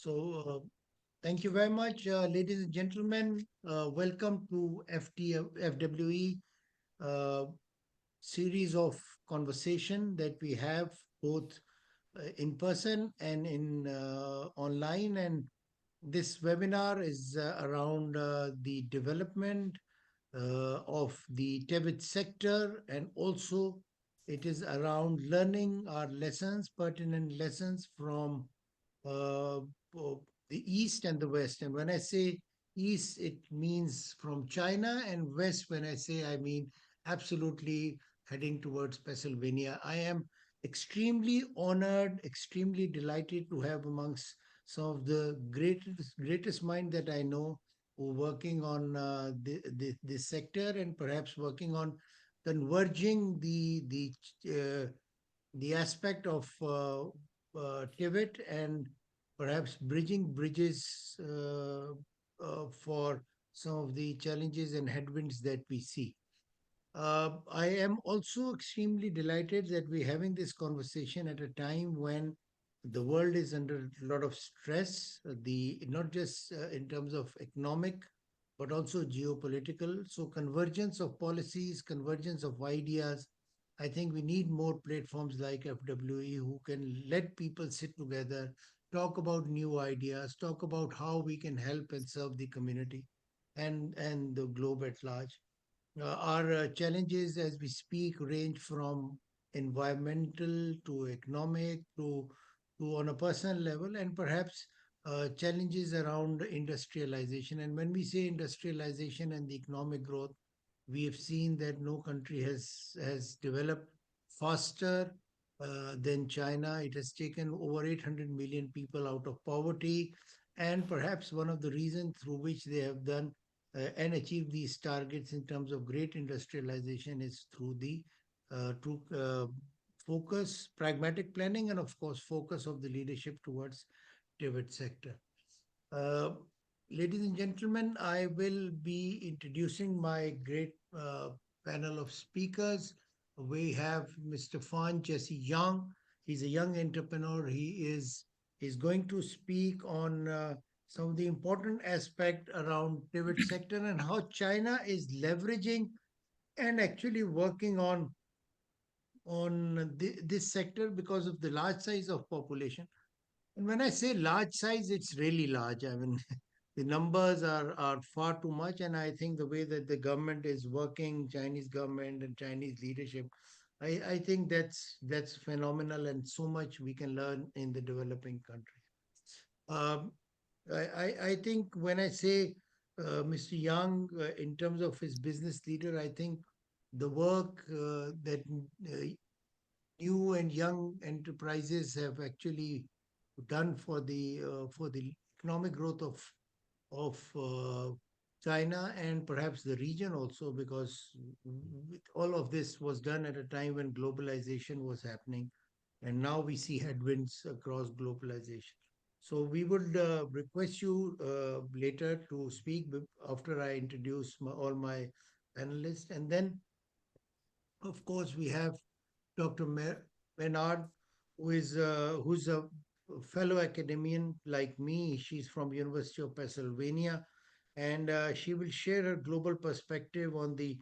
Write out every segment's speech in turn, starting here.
Thank you very much, ladies and gentlemen. Welcome to FWE uh, series of conversation that we have both in person and in online. And this webinar is around the development of the TVET sector, and also it is around learning our lessons, pertinent lessons from uh, the East and the West. And when I say East, it means from China, and West, when I say, I mean absolutely heading towards Pennsylvania. I am extremely honored, extremely delighted to have amongst some of the greatest mind that I know who are working on this sector, and perhaps working on converging the aspect of TVET, and perhaps bridging bridges for some of the challenges and headwinds that we see. I am also extremely delighted that we're having this conversation at a time when the world is under a lot of stress, the not just in terms of economic, but also geopolitical. So convergence of policies, convergence of ideas. I think we need more platforms like FWE who can let people sit together, talk about new ideas, talk about how we can help and serve the community and the globe at large. Our challenges as we speak range from environmental to economic to on a personal level, and perhaps challenges around industrialization. And when we say industrialization and the economic growth, we have seen that no country has developed faster than China. It has taken over 800 million people out of poverty, and perhaps one of the reasons through which they have done and achieve these targets in terms of great industrialization is through the to focus, pragmatic planning, and of course focus of the leadership towards private sector. Uh, Ladies and gentlemen, I will be introducing my great panel of speakers. We have Mr. Fan Jesse Young. He's a young entrepreneur. He's going to speak on some of the important aspect around private sector and how China is leveraging and actually working on this sector because of the large size of population. And when I say large size, it's really large. I mean, the numbers are far too much. And I think the way that the government is working, Chinese government and Chinese leadership, I think that's phenomenal, and so much we can learn in the developing country. Um, I think when I say Mr. Young, in terms of his business leader, I think the work that new and young enterprises have actually done for the economic growth of China and perhaps the region also, because all of this was done at a time when globalization was happening, and now we see headwinds across globalization. So we would request you later to speak after I introduce all my panelists, and then of course we have Dr. Menard, who's a fellow academician like me. She's from University of Pennsylvania, and she will share her global perspective on the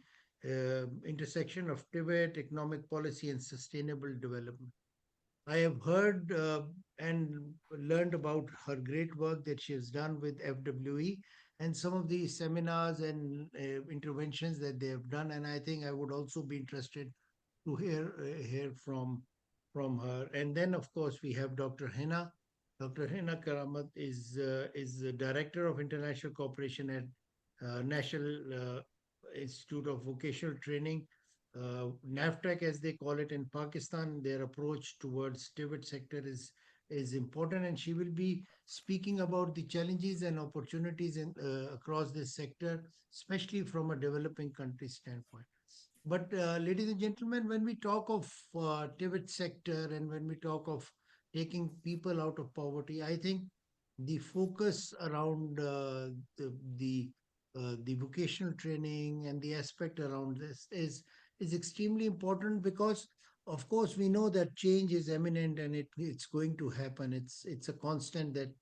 intersection of TVET, economic policy, and sustainable development. I have heard and learned about her great work that she has done with FWE and some of the seminars and interventions that they have done. And I think I would also be interested to hear from her. And then, of course, we have Dr. Hina. Dr. Hina Karamat is the director of international cooperation at National Institute of Vocational Training, NAFTAC, as they call it in Pakistan. Their approach towards TVET sector is important, and she will be speaking about the challenges and opportunities across this sector, especially from a developing country standpoint. But ladies and gentlemen, when we talk of TVET sector and when we talk of taking people out of poverty, I think the focus around the vocational training and the aspect around this is extremely important, because of course we know that change is imminent and it's going to happen. It's a constant that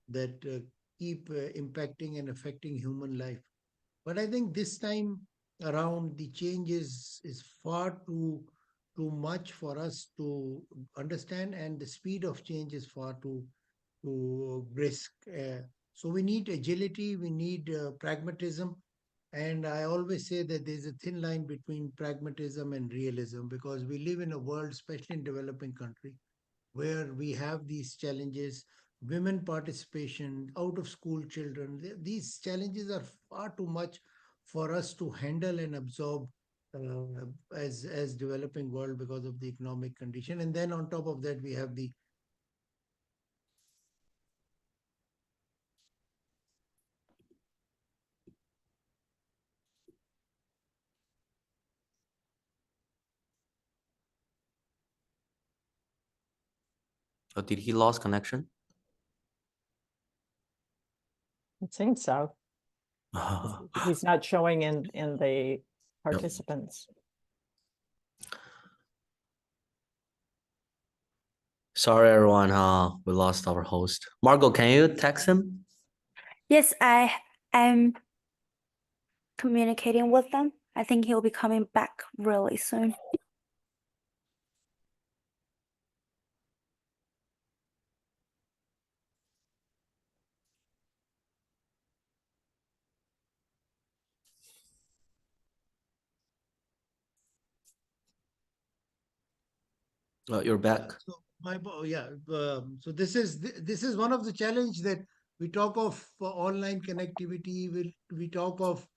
that keep impacting and affecting human life. But I think this time around, the change is far too much for us to understand, and the speed of change is far too brisk. So we need agility, we need pragmatism, and I always say that there's a thin line between pragmatism and realism, because we live in a world, especially in developing countries, where we have these challenges, women participation, out of school children. These challenges are far too much for us to handle and absorb as developing world, because of the economic condition. And then on top of that, we have the Or did he lost connection? It seems so. He's not showing in the participants. Sorry, everyone. We lost our host. Margot, can you text him? Yes, I am communicating with them. I think he'll be coming back really soon. You're back. So so this is one of the challenge that we talk of online connectivity. We talk of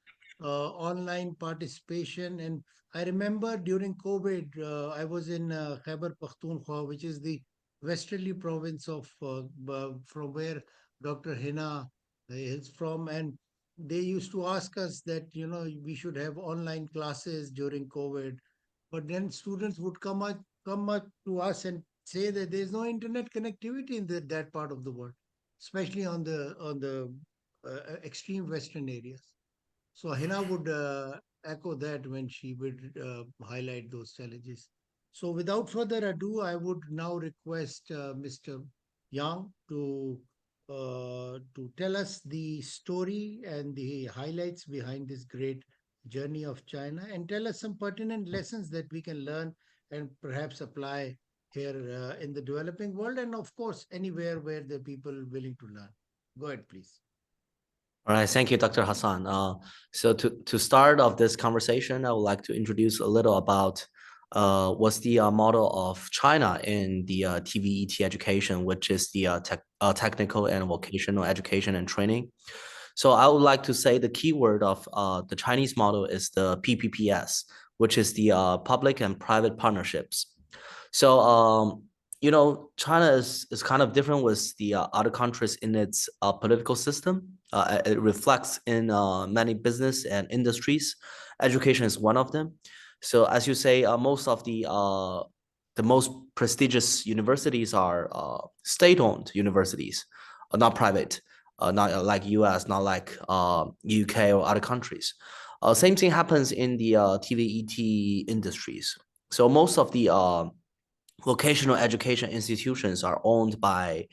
online participation, and I remember during COVID, I was in Khyber Pakhtunkhwa, which is the westerly province of from where Dr. Hina is from, and they used to ask us that we should have online classes during COVID, but then students would come up to us and say that there's no internet connectivity in that part of the world, especially on the extreme western areas. So Hina would echo that when she would highlight those challenges. So without further ado, I would now request Mr. Yang to tell us the story and the highlights behind this great journey of China, and tell us some pertinent lessons that we can learn and perhaps apply here in the developing world, and of course anywhere where the people willing to learn. Go ahead, please. All right, thank you, Dr. Hassan. So to start off this conversation, I would like to introduce a little about what's the model of China in the TVET education, which is the technical and vocational education and training. So I would like to say the keyword of the Chinese model is the PPPS, which is the public and private partnerships. So China is kind of different with the other countries in its political system. It reflects in many business and industries. Education is one of them. So as you say, most of the most prestigious universities are state-owned universities, not private, not like US, not like UK or other countries. Same thing happens in the TVET industries. So most of the vocational education institutions are owned by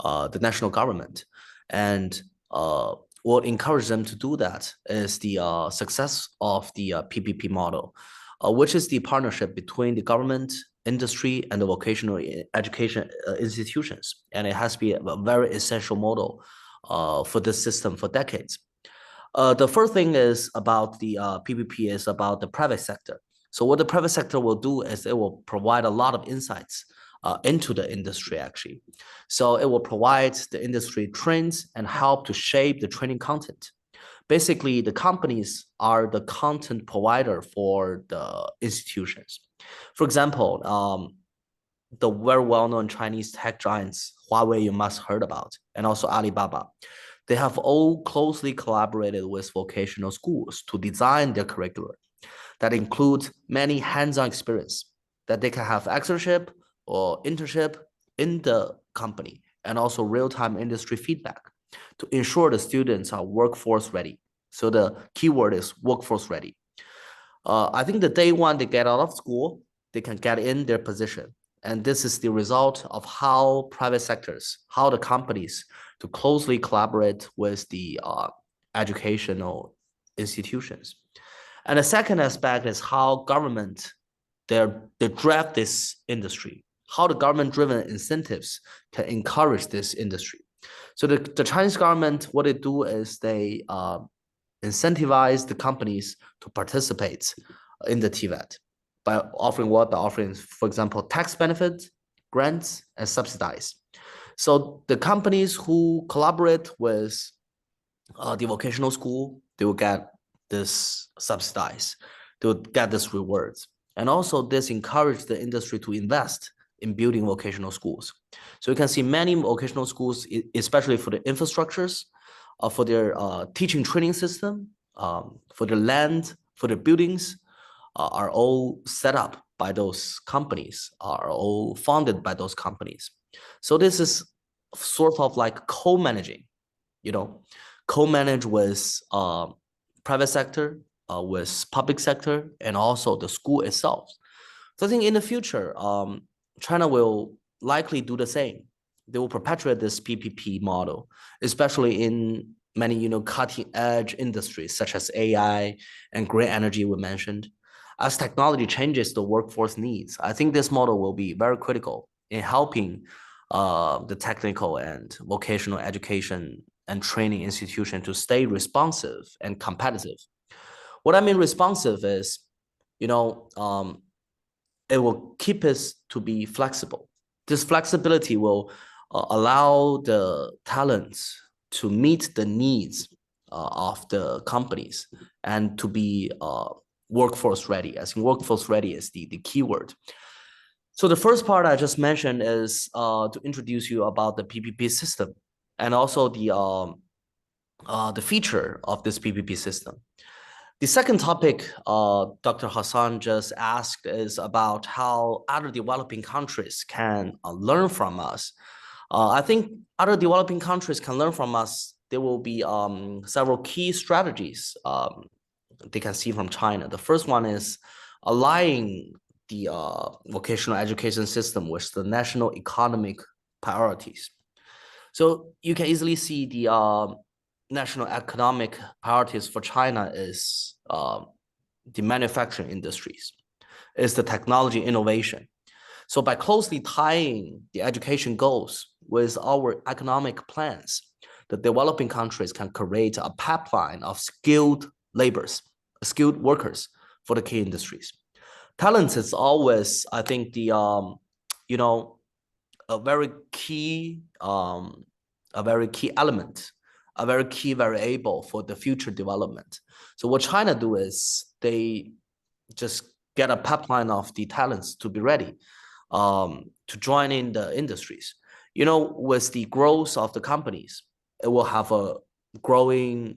the national government, and what encourages them to do that is the success of the PPP model, which is the partnership between the government, industry, and the vocational education institutions, and it has been a very essential model for this system for decades. The first thing is about the PPP is about the private sector. So what the private sector will do is it will provide a lot of insights into the industry, actually. So it will provide the industry trends and help to shape the training content. Basically, the companies are the content provider for the institutions. For example, the very well-known Chinese tech giants, Huawei, you must heard about, and also Alibaba. They have all closely collaborated with vocational schools to design their curriculum that includes many hands-on experience that they can have externship or internship in the company, and also real-time industry feedback to ensure the students are workforce ready. So the keyword is workforce ready. I think the day one they get out of school, they can get in their position. And this is the result of how private sectors, how the companies to closely collaborate with the educational institutions. And the second aspect is how government, they drive this industry, how the government-driven incentives can encourage this industry. So the Chinese government, what they do is they incentivize the companies to participate in the TVET by offering what? By offering, for example, tax benefits, grants, and subsidies. So the companies who collaborate with the vocational school, they will get this subsidized, they will get this rewards. And also this encourage the industry to invest in building vocational schools. So you can see many vocational schools, especially for the infrastructures, for their teaching training system, for the land, for the buildings, are all set up by those companies, are all funded by those companies. So this is sort of like co-managing, co-manage with private sector, with public sector, and also the school itself. So I think in the future, China will likely do the same. They will perpetuate this PPP model, especially in many, cutting edge industries such as AI and green energy we mentioned. As technology changes the workforce needs, I think this model will be very critical in helping the technical and vocational education and training institution to stay responsive and competitive. What I mean responsive is, it will keep us to be flexible. This flexibility will allow the talents to meet the needs of the companies and to be workforce ready. I think workforce ready is the keyword. So the first part I just mentioned is to introduce you about the PPP system and also the feature of this PPP system. The second topic Dr. Hassan just asked is about how other developing countries can learn from us. I think other developing countries can learn from us. There will be several key strategies they can see from China. The first one is aligning the vocational education system with the national economic priorities. So you can easily see the national economic priorities for China is the manufacturing industries, is the technology innovation. So by closely tying the education goals with our economic plans, the developing countries can create a pipeline of skilled workers for the key industries. Talent is always, I think, the a very key element, a very key variable for the future development. So what China do is they just get a pipeline of the talents to be ready to join in the industries. With the growth of the companies, it will have a growing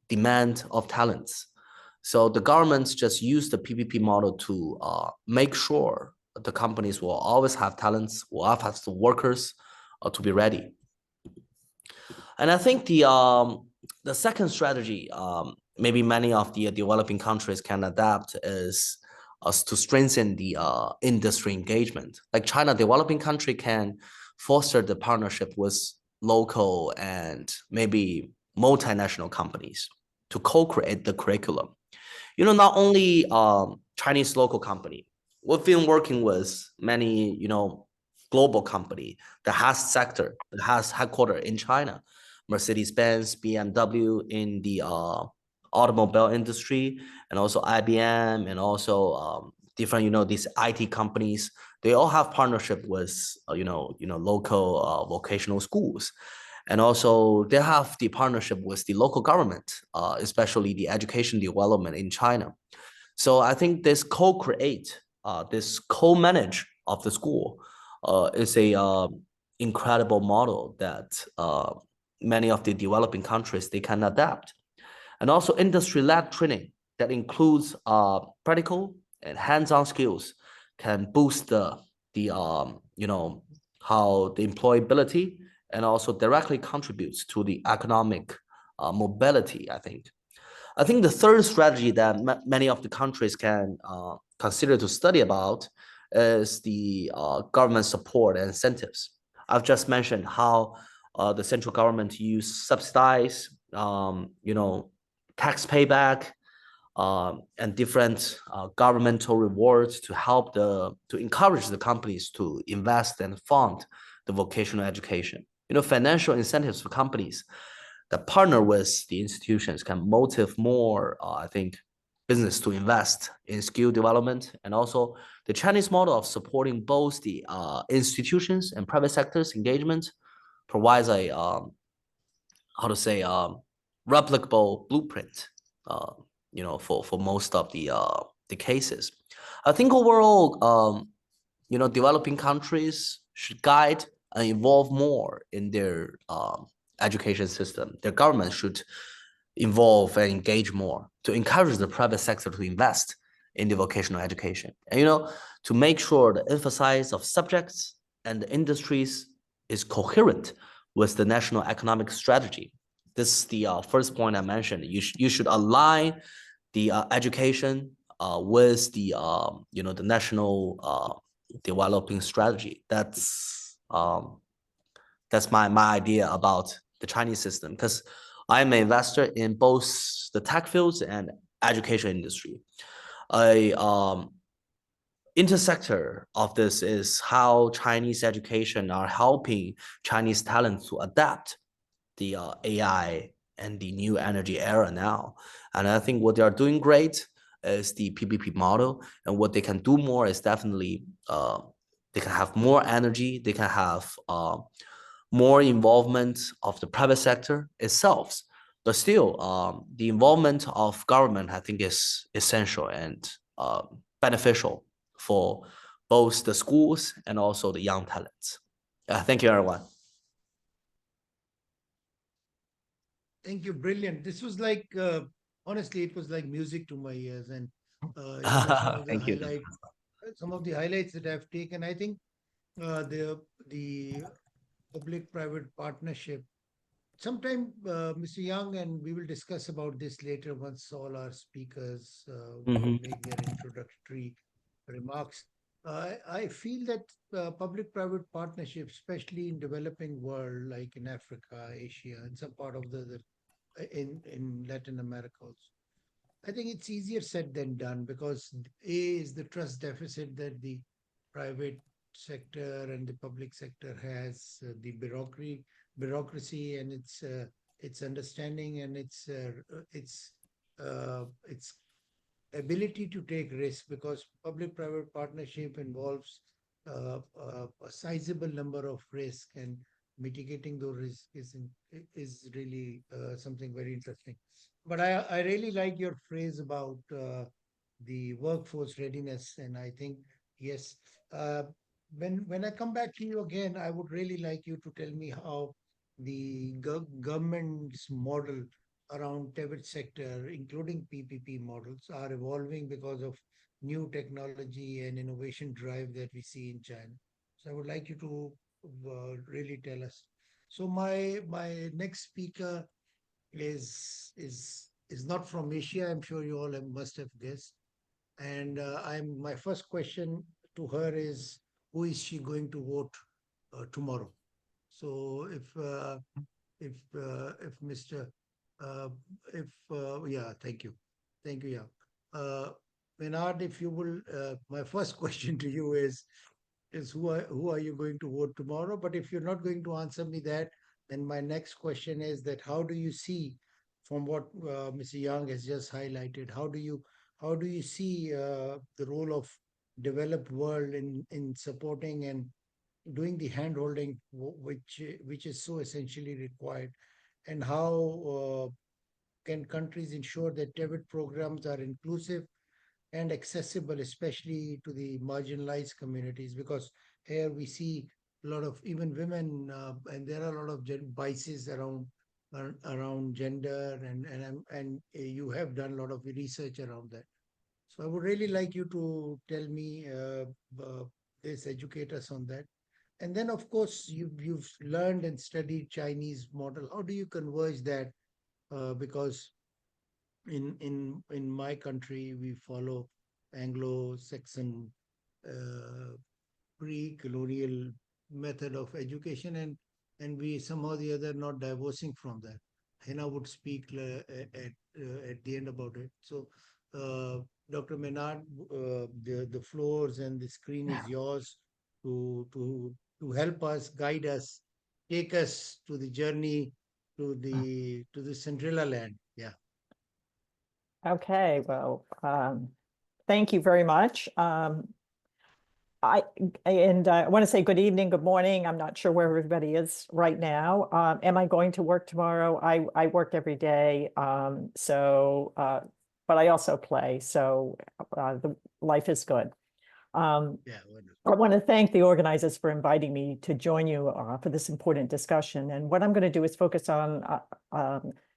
demand of talents. So the governments just use the PPP model to make sure the companies will always have talents, will always have the workers to be ready. And I think the second strategy, maybe many of the developing countries can adapt is to strengthen the industry engagement. Like China, developing country can foster the partnership with local and maybe multinational companies to co-create the curriculum. Not only Chinese local company, we've been working with many, global company that has headquarters in China, Mercedes-Benz, BMW in the automobile industry, and also IBM, and also different, these IT companies. They all have partnership with, local vocational schools. And also they have the partnership with the local government, especially the education development in China. So I think this co-create, this co-manage of the school is a incredible model that many of the developing countries, they can adapt. And also industry-led training that includes practical and hands-on skills can boost the how the employability and also directly contributes to the economic mobility, I think. I think the third strategy that many of the countries can consider to study about is the government support and incentives. I've just mentioned how the central government use subsidize, tax payback, and different governmental rewards to help to encourage the companies to invest and fund the vocational education. Financial incentives for companies that partner with the institutions can motivate more, I think, business to invest in skill development. And also the Chinese model of supporting both the institutions and private sectors engagement provides a, replicable blueprint, for most of the cases. I think overall, developing countries should guide and involve more in their education system. Their government should involve and engage more to encourage the private sector to invest in the vocational education. And, to make sure the emphasis of subjects and the industries is coherent with the national economic strategy. This is the first point I mentioned. You should align the education with the the national developing strategy. That's my idea about the Chinese system, because I'm an investor in both the tech fields and education industry. A intersector of this is how Chinese education are helping Chinese talents to adapt the AI and the new energy era now. And I think what they are doing great is the PPP model, and what they can do more is definitely they can have more energy, they can have more involvement of the private sector itself. But still, the involvement of government, I think, is essential and beneficial for both the schools and also the young talents. Thank you, everyone. Thank you. Brilliant. This was like, honestly, it was like music to my ears. And Thank you. Some of the highlights that I've taken, I think the public-private partnership. Sometime, Mr. Young, and we will discuss about this later once all our speakers make their introductory remarks. I feel that public-private partnership, especially in developing world like in Africa, Asia, and some part of in Latin America also, I think it's easier said than done, because A is the trust deficit that the private sector and the public sector has, the bureaucracy and its understanding and its ability to take risks, because public-private partnership involves a sizable number of risks, and mitigating those risks is really something very interesting. But I really like your phrase about the workforce readiness, and I think yes. When I come back to you again, I would really like you to tell me how the government's model around TVET sector, including PPP models, are evolving because of new technology and innovation drive that we see in China. So I would like you to really tell us. So my next speaker is not from Asia. I'm sure you all must have guessed. And my first question to her is, who is she going to vote tomorrow? So if Mr. Yeah, thank you, yeah. Bernard, if you will, my first question to you is who are you going to vote tomorrow? But if you're not going to answer me that, then my next question is that how do you see, from what Mr. Young has just highlighted, how do you see the role of developed world in supporting and doing the hand holding, which is so essentially required, and how can countries ensure that TVET programs are inclusive and accessible, especially to the marginalized communities? Because here we see a lot of even women, and there are a lot of biases around gender, and you have done a lot of research around that. So I would really like you to tell me this, educate us on that. And then, of course, you've learned and studied Chinese model. How do you converge that? Because in my country, we follow Anglo-Saxon pre-colonial method of education, and we somehow or the other not divorcing from that. Hina would speak at the end about it. So, Dr. Menard, the floors and the screen is yours to help us, guide us, take us to the journey to the Cinderella land. Yeah. Okay, well, thank you very much. I want to say good evening, good morning. I'm not sure where everybody is right now. Am I going to work tomorrow? I work every day. But I also play, so the life is good. Yeah. I want to thank the organizers for inviting me to join you for this important discussion. And what I'm going to do is focus on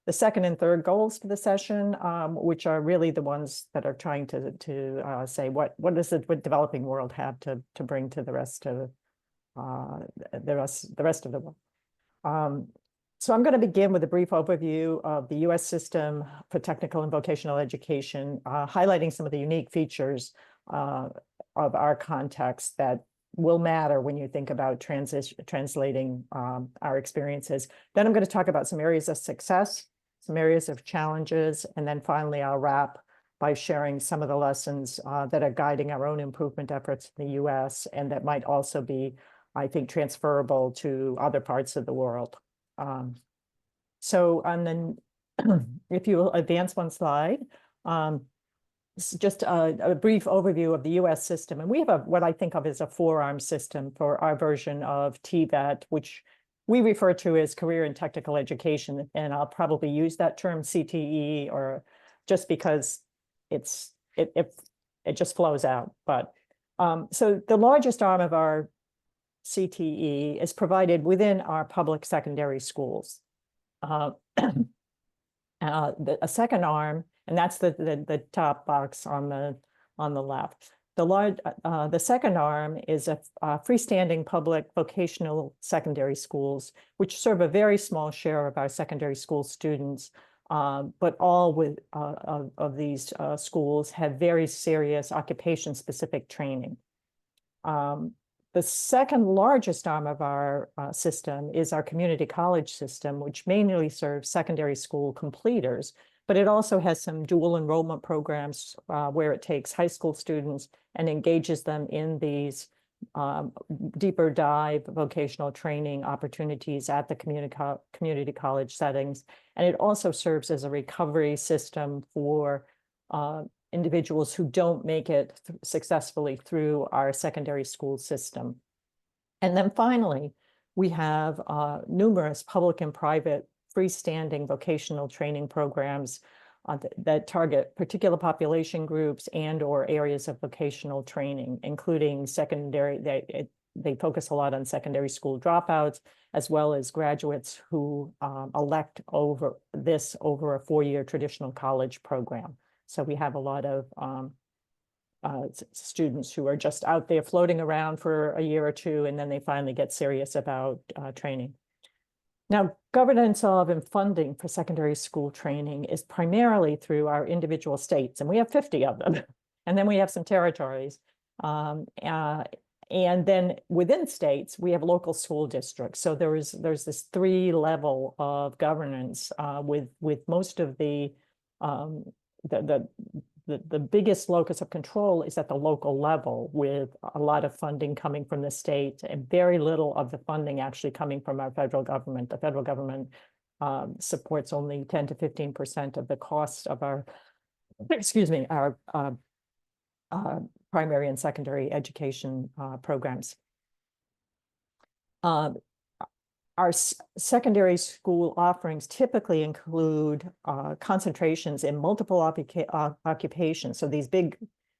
the second and third goals for the session, which are really the ones that are trying to say what does the developing world have to bring to the rest of the rest of the world. So I'm going to begin with a brief overview of the U.S. system for technical and vocational education, highlighting some of the unique features of our context that will matter when you think about translating our experiences. Then I'm going to talk about some areas of success, some areas of challenges, and then finally I'll wrap by sharing some of the lessons that are guiding our own improvement efforts in the US and that might also be, I think, transferable to other parts of the world. And then if you will advance one slide, just a brief overview of the US system. And we have what I think of as a four-arm system for our version of TVET, which we refer to as career and technical education. And I'll probably use that term CTE or just because it just flows out. But so the largest arm of our CTE is provided within our public secondary schools. A second arm, and that's the top box on the left. The second arm is a freestanding public vocational secondary schools, which serve a very small share of our secondary school students, but all of these schools have very serious occupation-specific training. The second largest arm of our system is our community college system, which mainly serves secondary school completers, but it also has some dual enrollment programs where it takes high school students and engages them in these deeper dive vocational training opportunities at the community college settings. And it also serves as a recovery system for individuals who don't make it successfully through our secondary school system. And then finally, we have numerous public and private freestanding vocational training programs that target particular population groups and or areas of vocational training, including secondary, they focus a lot on secondary school dropouts, as well as graduates who elect over a four-year traditional college program. So we have a lot of students who are just out there floating around for a year or two, and then they finally get serious about training. Now, governance of and funding for secondary school training is primarily through our individual states, and we have 50 of them. And then we have some territories. And then within states, we have local school districts. So there's this three-level of governance with most of the biggest locus of control is at the local level, with a lot of funding coming from the state and very little of the funding actually coming from our federal government. The federal government supports only 10 to 15% of the cost of our, our primary and secondary education programs. Our secondary school offerings typically include concentrations in multiple occupations. So these big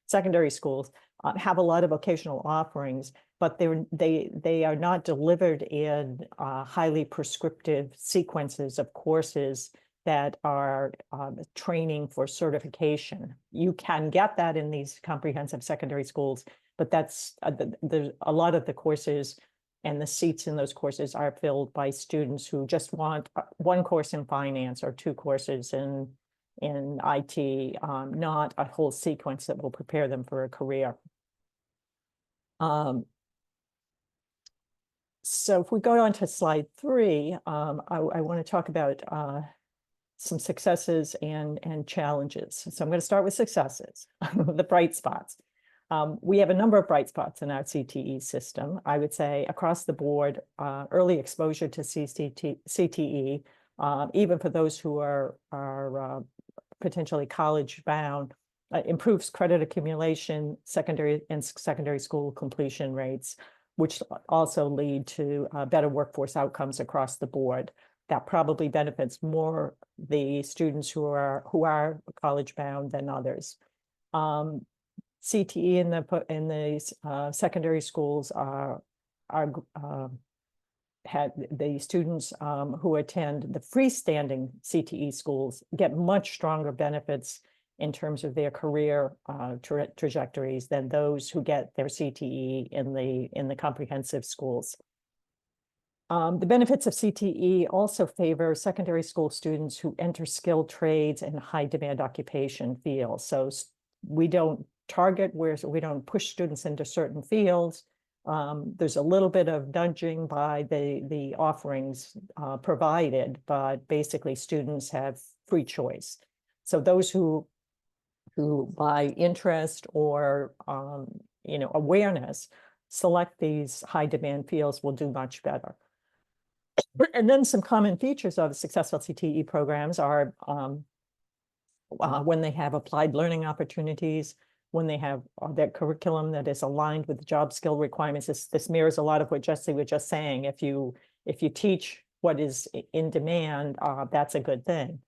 secondary schools have a lot of vocational offerings, but they are not delivered in highly prescriptive sequences of courses that are training for certification. You can get that in these comprehensive secondary schools, but that's a lot of the courses and the seats in those courses are filled by students who just want one course in finance or two courses in IT, not a whole sequence that will prepare them for a career. So if we go on to slide 3, I want to talk about some successes and challenges. So I'm going to start with successes, the bright spots. We have a number of bright spots in our CTE system. I would say across the board, early exposure to CTE, even for those who are potentially college bound, improves credit accumulation, secondary school completion rates, which also lead to better workforce outcomes across the board. That probably benefits more the students who are college bound than others. CTE in the secondary schools had the students who attend the freestanding CTE schools get much stronger benefits in terms of their career trajectories than those who get their CTE in the comprehensive schools. The benefits of CTE also favor secondary school students who enter skilled trades and high demand occupation fields. So we don't target we don't push students into certain fields. There's a little bit of nudging by the offerings provided, but basically students have free choice. So those who by interest or awareness select these high demand fields will do much better. And then some common features of successful CTE programs are when they have applied learning opportunities, when they have their curriculum that is aligned with job skill requirements. This mirrors a lot of what Jesse was just saying. If you teach what is in demand, that's a good thing.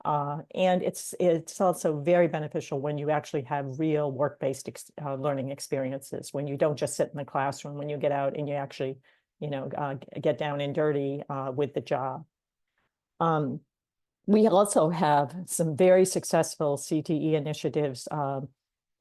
And it's also very beneficial when you actually have real work-based learning experiences, when you don't just sit in the classroom, when you get out and you actually get down and dirty with the job. We also have some very successful CTE initiatives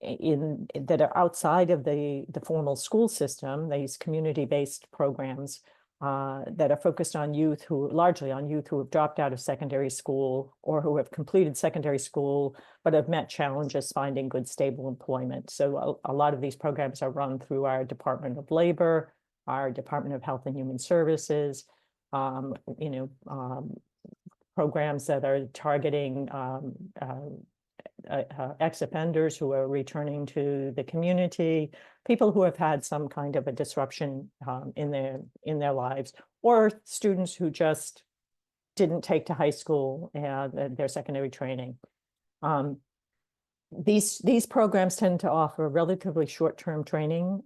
that are outside of the formal school system, these community-based programs that are focused on largely on youth who have dropped out of secondary school or who have completed secondary school, but have met challenges finding good, stable employment. So a lot of these programs are run through our Department of Labor, our Department of Health and Human Services, programs that are targeting ex-offenders who are returning to the community, people who have had some kind of a disruption in their lives, or students who just didn't take to high school their secondary training. These programs tend to offer relatively short-term training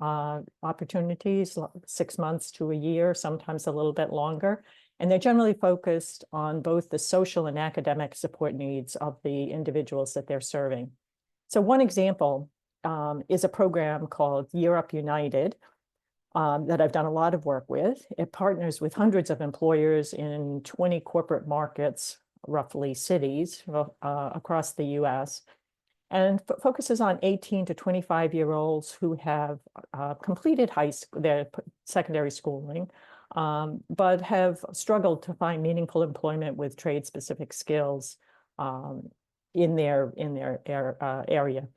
opportunities, 6 months to a year, sometimes a little bit longer. And they're generally focused on both the social and academic support needs of the individuals that they're serving. So one example is a program called Year Up United that I've done a lot of work with. It partners with hundreds of employers in 20 corporate markets, roughly cities across the US, and focuses on 18 to 25-year-olds who have completed their secondary schooling, but have struggled to find meaningful employment with trade-specific skills in their area.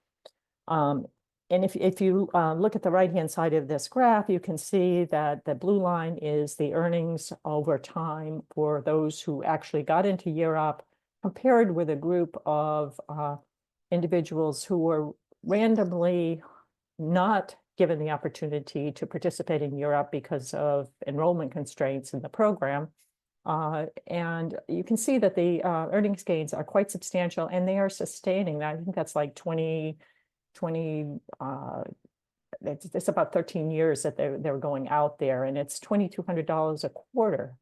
And if you look at the right-hand side of this graph, you can see that the blue line is the earnings over time for those who actually got into Year Up, compared with a group of individuals who were randomly not given the opportunity to participate in Year Up because of enrollment constraints in the program. And you can see that the earnings gains are quite substantial, and they are sustaining. I think that's like 20, it's about 13 years that they're going out there, and it's $2,200 a quarter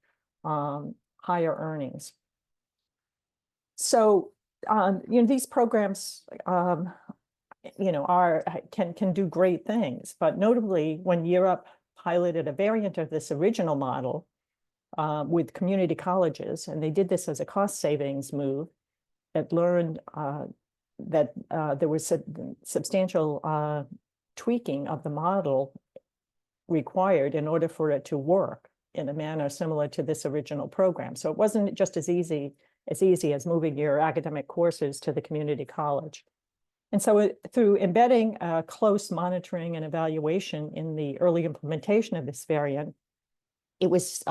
higher earnings. So, these programs, can do great things, but notably when Year Up piloted a variant of this original model with community colleges, and they did this as a cost savings move, that learned that there was substantial tweaking of the model required in order for it to work in a manner similar to this original program. So it wasn't just as easy as moving your academic courses to the community college. And so through embedding close monitoring and evaluation in the early implementation of this variant, it was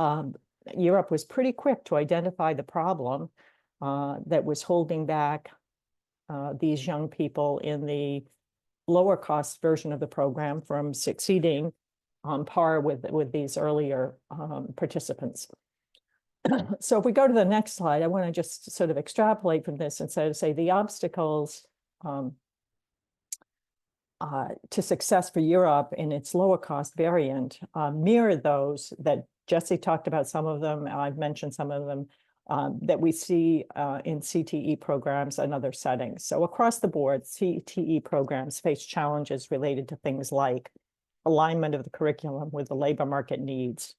Europe was pretty quick to identify the problem that was holding back these young people in the lower cost version of the program from succeeding on par with these earlier participants. So if we go to the next slide, I want to just sort of extrapolate from this and say the obstacles to success for Europe in its lower cost variant mirror those that Jesse talked about. Some of them, I've mentioned some of them, that we see in CTE programs and other settings. So across the board, CTE programs face challenges related to things like alignment of the curriculum with the labor market needs,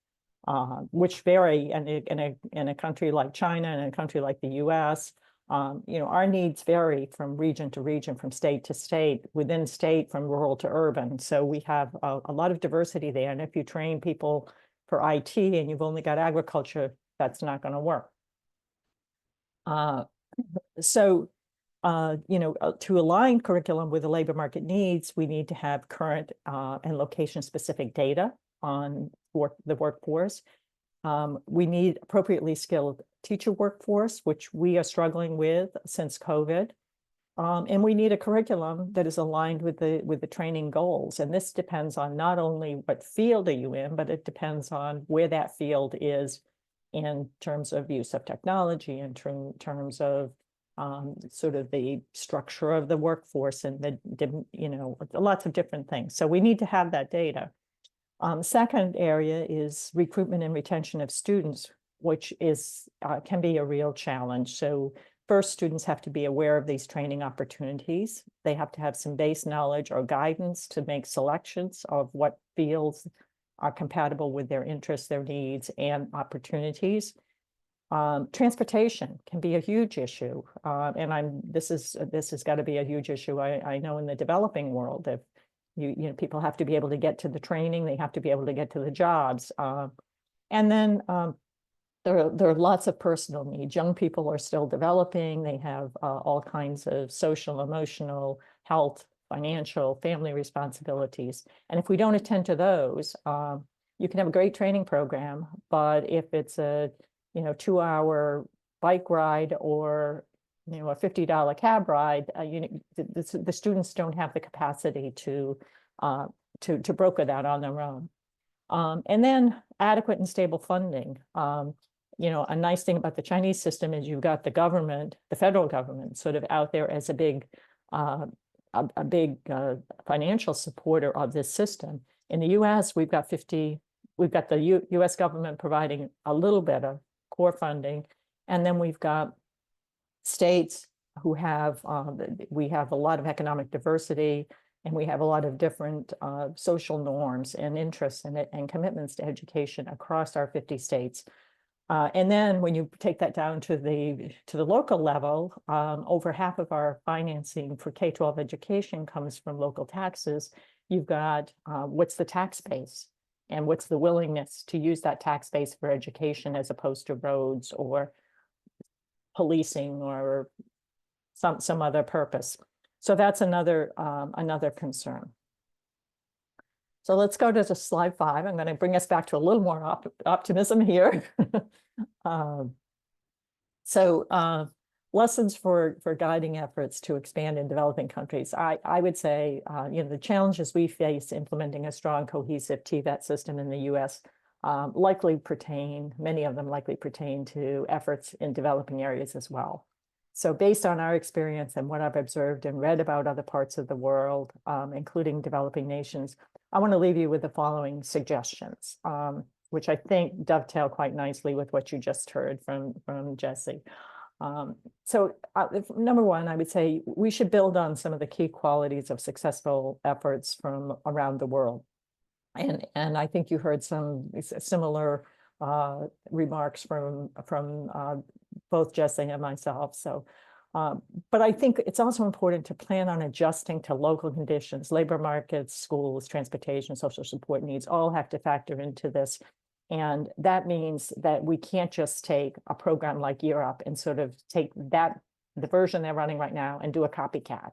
which vary in a country like China and in a country like the US. Our needs vary from region to region, from state to state, within state, from rural to urban. So we have a lot of diversity there. And if you train people for IT and you've only got agriculture, that's not going to work. To align curriculum with the labor market needs, we need to have current and location-specific data on the workforce. We need appropriately skilled teacher workforce, which we are struggling with since COVID. And we need a curriculum that is aligned with the training goals. And this depends on not only what field are you in, but it depends on where that field is in terms of use of technology, in terms of sort of the structure of the workforce and lots of different things. So we need to have that data. Second area is recruitment and retention of students, which can be a real challenge. So first, students have to be aware of these training opportunities. They have to have some base knowledge or guidance to make selections of what fields are compatible with their interests, their needs, and opportunities. Transportation can be a huge issue, and this has got to be a huge issue. I know in the developing world, if people have to be able to get to the training, they have to be able to get to the jobs, and then there are lots of personal needs. Young people are still developing. They have all kinds of social, emotional, health, financial, family responsibilities. And if we don't attend to those, you can have a great training program, but if it's a 2-hour bike ride or a $50 cab ride, the students don't have the capacity to broker that on their own. And then adequate and stable funding. A nice thing about the Chinese system is you've got the government, the federal government, sort of out there as a big financial supporter of this system. In the US, we've got the US government providing a little bit of core funding, and then we've got states who have we have a lot of economic diversity, and we have a lot of different social norms and interests and commitments to education across our 50 states. And then when you take that down to the local level, over half of our financing for K-12 education comes from local taxes. You've got what's the tax base, and what's the willingness to use that tax base for education as opposed to roads or policing or some other purpose. So that's another concern. So let's go to slide 5. I'm going to bring us back to a little more optimism here. Lessons for guiding efforts to expand in developing countries. I would say, the challenges we face implementing a strong, cohesive TVET system in the US many of them likely pertain to efforts in developing areas as well. So based on our experience and what I've observed and read about other parts of the world, including developing nations, I want to leave you with the following suggestions, which I think dovetail quite nicely with what you just heard from Jesse. Number one, I would say we should build on some of the key qualities of successful efforts from around the world. And I think you heard some similar remarks from both Jesse and myself. But I think it's also important to plan on adjusting to local conditions. Labor markets, schools, transportation, social support needs all have to factor into this. And that means that we can't just take a program like Europe and sort of take the version they're running right now and do a copycat.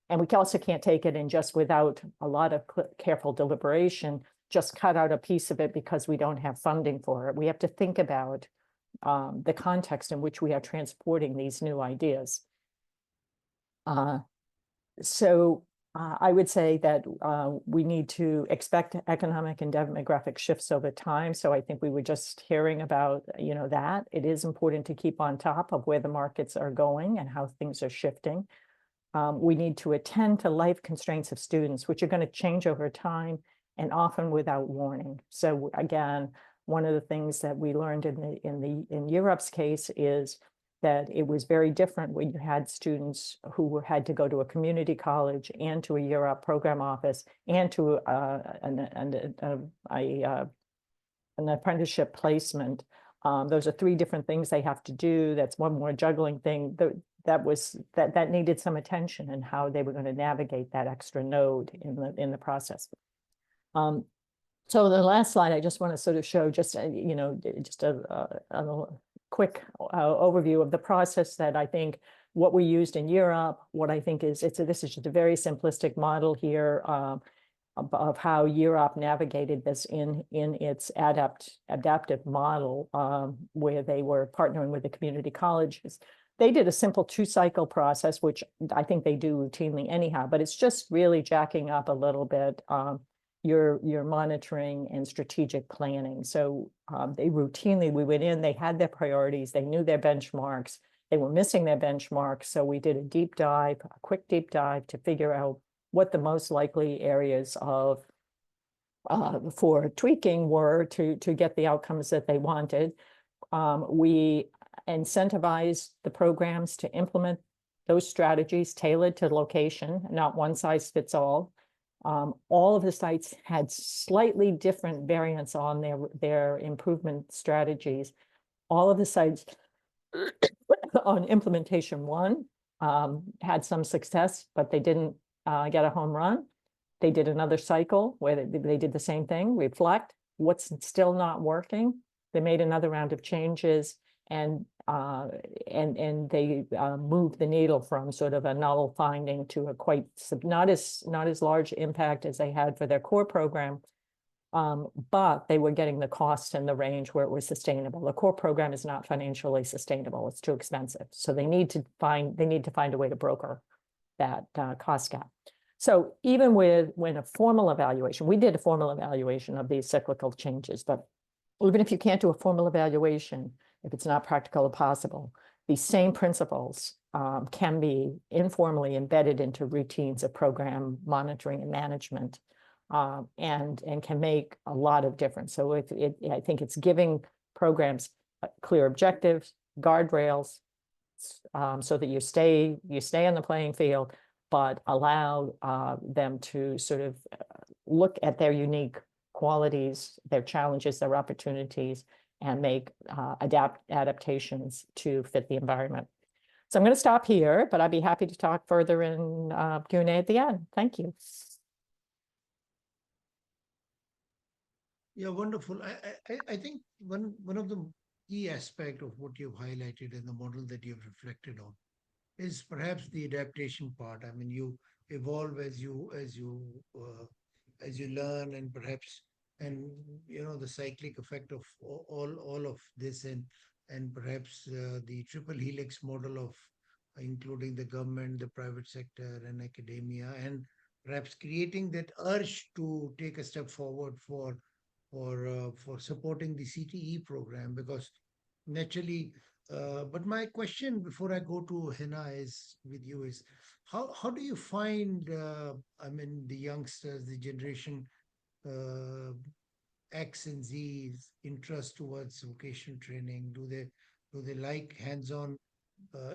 And we also can't take it and just without a lot of careful deliberation, just cut out a piece of it because we don't have funding for it. We have to think about the context in which we are transporting these new ideas. I would say that we need to expect economic and demographic shifts over time. So I think we were just hearing about, that. It is important to keep on top of where the markets are going and how things are shifting. We need to attend to life constraints of students, which are going to change over time and often without warning. So again, one of the things that we learned in Europe's case is that it was very different when you had students who had to go to a community college and to a Europe program office and to an apprenticeship placement. Those are three different things they have to do. That's one more juggling thing. That needed some attention and how they were going to navigate that extra node in the process. So the last slide, I just want to sort of show just a quick overview of the process that I think what we used in Europe. What I think is this is just a very simplistic model here of how Europe navigated this in its adaptive model, where they were partnering with the community colleges. They did a simple 2-cycle process, which I think they do routinely anyhow, but it's just really jacking up a little bit your monitoring and strategic planning. So we went in, they had their priorities, they knew their benchmarks, they were missing their benchmarks. So we did a quick deep dive to figure out what the most likely areas for tweaking were to get the outcomes that they wanted. We incentivized the programs to implement those strategies tailored to location, not one size fits all. All of the sites had slightly different variants on their improvement strategies. All of the sites on implementation 1 had some success, but they didn't get a home run. They did another cycle where they did the same thing, reflect what's still not working. They made another round of changes, and they moved the needle from sort of a null finding to a quite not as large impact as they had for their core program, but they were getting the cost in the range where it was sustainable. The core program is not financially sustainable; it's too expensive. So they need to find a way to broker that cost gap. So even when a formal evaluation, we did a formal evaluation of these cyclical changes, but even if you can't do a formal evaluation, if it's not practical or possible, these same principles can be informally embedded into routines of program monitoring and management, and can make a lot of difference. So I think it's giving programs clear objectives, guardrails, so that you stay on the playing field, but allow them to sort of look at their unique qualities, their challenges, their opportunities, and make adaptations to fit the environment. So I'm going to stop here, but I'd be happy to talk further in Q&A at the end. Thank you. Yeah, wonderful. I think one of the key aspect of what you've highlighted in the model that you've reflected on is perhaps the adaptation part. I mean, you evolve as you learn, and perhaps the cyclic effect of all of this, and perhaps the triple helix model of including the government, the private sector, and academia, and perhaps creating that urge to take a step forward for supporting the CTE program, because naturally. But my question before I go to Hina is how do you find the youngsters, the generation X and Z's interest towards vocational training? Do they like hands-on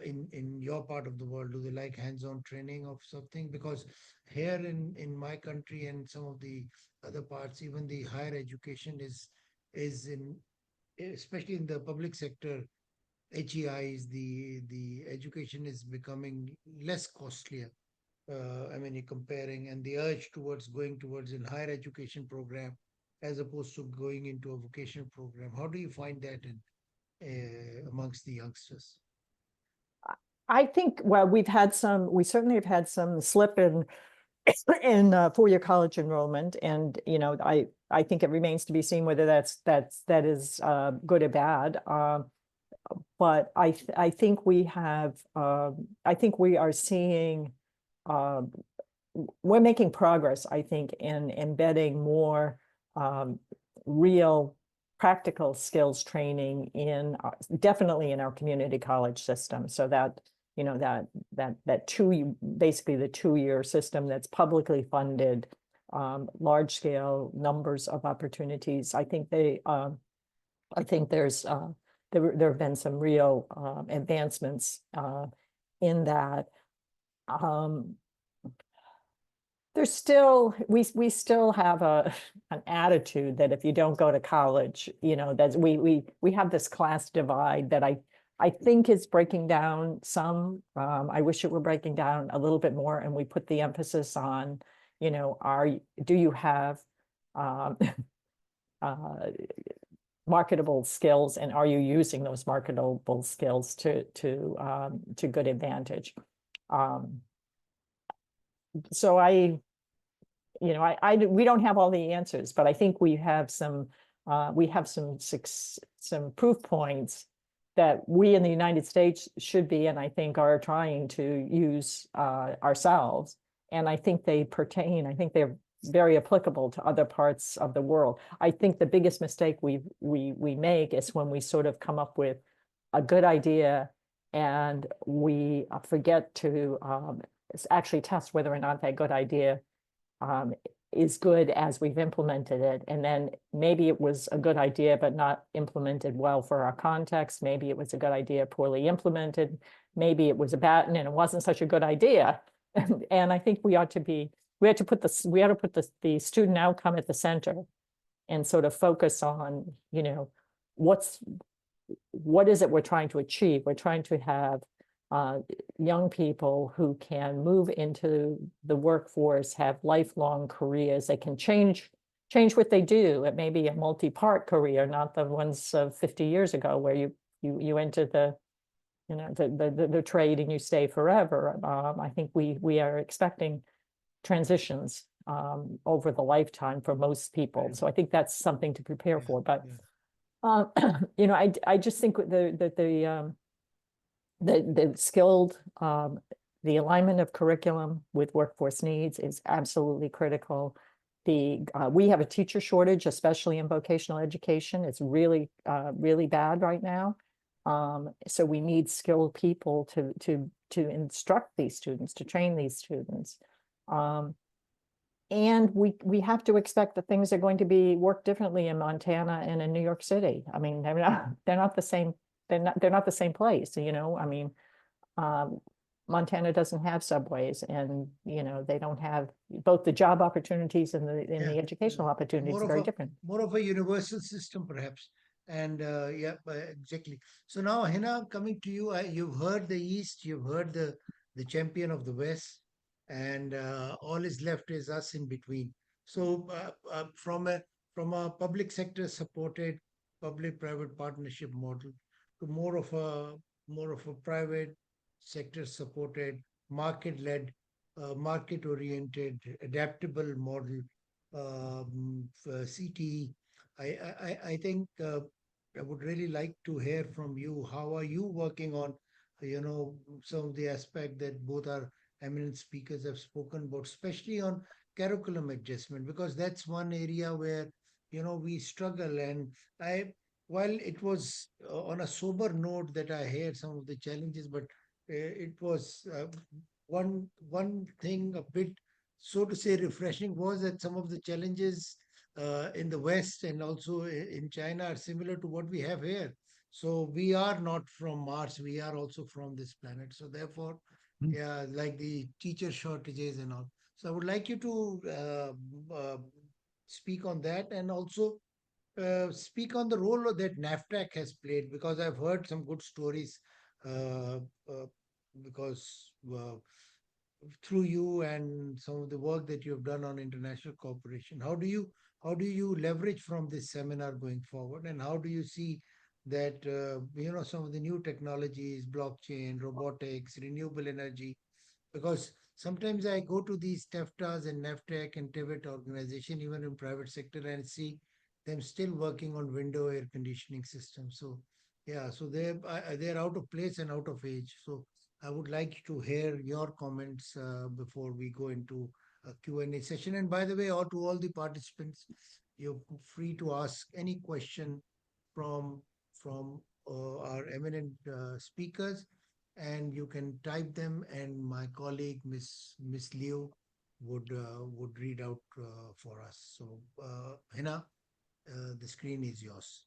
in your part of the world? Do they like hands-on training of something? Because here in my country and some of the other parts, even the higher education is in, especially in the public sector, HEIs, the education is becoming less costlier. You're comparing, and the urge towards going towards a higher education program as opposed to going into a vocational program. How do you find that amongst the youngsters? I think, well, we certainly have had some slip in four-year college enrollment, and I think it remains to be seen whether that is good or bad. But I think we are seeing we're making progress, I think, in embedding more real practical skills training definitely in our community college system, so that basically the 2-year system that's publicly funded, large scale numbers of opportunities. I think there's there have been some real advancements in that. There's still, we still have an attitude that if you don't go to college, that we have this class divide that I think is breaking down some. I wish it were breaking down a little bit more, and we put the emphasis on, do you have marketable skills, and are you using those marketable skills to good advantage? So we don't have all the answers, but I think we have some proof points that we in the United States should be, and I think are trying to use ourselves. And I think they're very applicable to other parts of the world. I think the biggest mistake we make is when we sort of come up with a good idea and we forget to actually test whether or not that good idea is good as we've implemented it. And then maybe it was a good idea, but not implemented well for our context. Maybe it was a good idea, poorly implemented. Maybe it was and it wasn't such a good idea. And I think we ought to put the student outcome at the center and sort of focus on, what is it we're trying to achieve? We're trying to have young people who can move into the workforce, have lifelong careers. They can change what they do. It may be a multi-part career, not the ones of 50 years ago where you enter the trade and you stay forever. I think we are expecting transitions over the lifetime for most people. So I think that's something to prepare for. But I just think that the skilled, the alignment of curriculum with workforce needs is absolutely critical. We have a teacher shortage, especially in vocational education. It's really, really bad right now. So we need skilled people to instruct these students, to train these students. And we have to expect that things are going to be worked differently in Montana and in New York City. I mean, they're not the same. They're not the same place, I mean, Montana doesn't have subways, and they don't have both the job opportunities and the educational opportunities are very different. More of a universal system, perhaps. And exactly. So now, Hina, coming to you, you've heard the East, you've heard the champion of the West, and all is left is us in between. So from a public sector supported public-private partnership model to more of a private sector supported, market-led, market-oriented, adaptable model, CTE. I think I would really like to hear from you. How are you working on, some of the aspect that both our eminent speakers have spoken about, especially on curriculum adjustment, because that's one area where, we struggle. And while it was on a sober note that I heard some of the challenges, but it was one thing a bit, so to say, refreshing was that some of the challenges in the West and also in China are similar to what we have here. So we are not from Mars, we are also from this planet. So therefore, like the teacher shortages and all. So I would like you to speak on that, and also speak on the role that NAFTAC has played, because I've heard some good stories because through you and some of the work that you have done on international cooperation. How do you leverage from this seminar going forward, and how do you see that some of the new technologies, blockchain, robotics, renewable energy, because sometimes I go to these TEFTAs and NAFTAC and TVET organization, even in private sector, and see them still working on window air conditioning systems. So yeah, so they're out of place and out of age. So I would like to hear your comments before we go into a Q&A session. And by the way, to all the participants, you're free to ask any question from our eminent speakers, and you can type them, and my colleague Miss Leo would read out for us. So Hina, the screen is yours.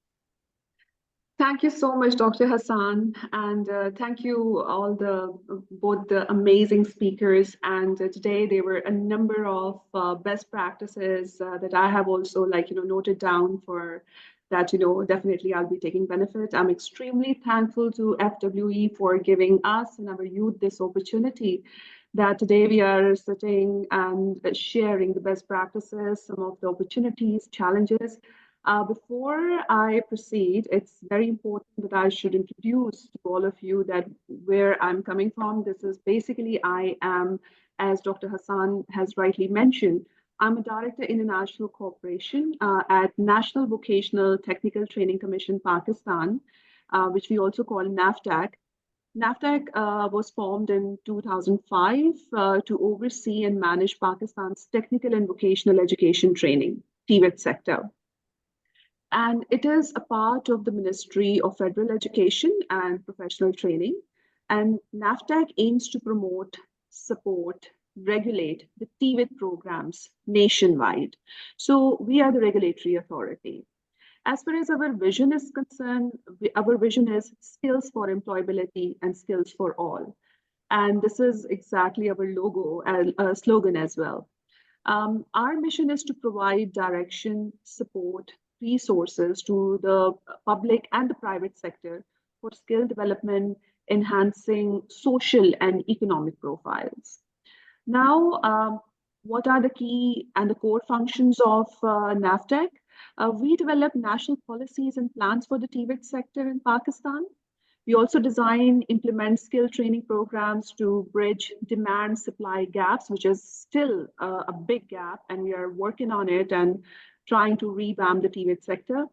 Thank you so much, Dr. Hassan, and thank you all both the amazing speakers. And today there were a number of best practices that I have also noted down for that. Definitely I'll be taking benefit. I'm extremely thankful to FWE for giving us and our youth this opportunity. That today we are sitting and sharing the best practices, some of the opportunities, challenges. Before I proceed, it's very important that I should introduce to all of you that where I'm coming from. This is basically, I am, as Dr. Hassan has rightly mentioned, I'm a Director International Cooperation at National Vocational Technical Training Commission, Pakistan, which we also call NAFTAC. NAFTAC was formed in 2005 to oversee and manage Pakistan's technical and vocational education training, TVET sector. And it is a part of the Ministry of Federal Education and Professional Training. And NAFTAC aims to promote, support, regulate the TVET programs nationwide. So we are the regulatory authority. As far as our vision is concerned, our vision is skills for employability and skills for all. And this is exactly our logo and slogan as well. Our mission is to provide direction, support, resources to the public and the private sector for skill development, enhancing social and economic profiles. Now, what are the key and the core functions of NAFTAC? We develop national policies and plans for the TVET sector in Pakistan. We also design, implement skill training programs to bridge demand supply gaps, which is still a big gap, and we are working on it and trying to revamp the TVET sector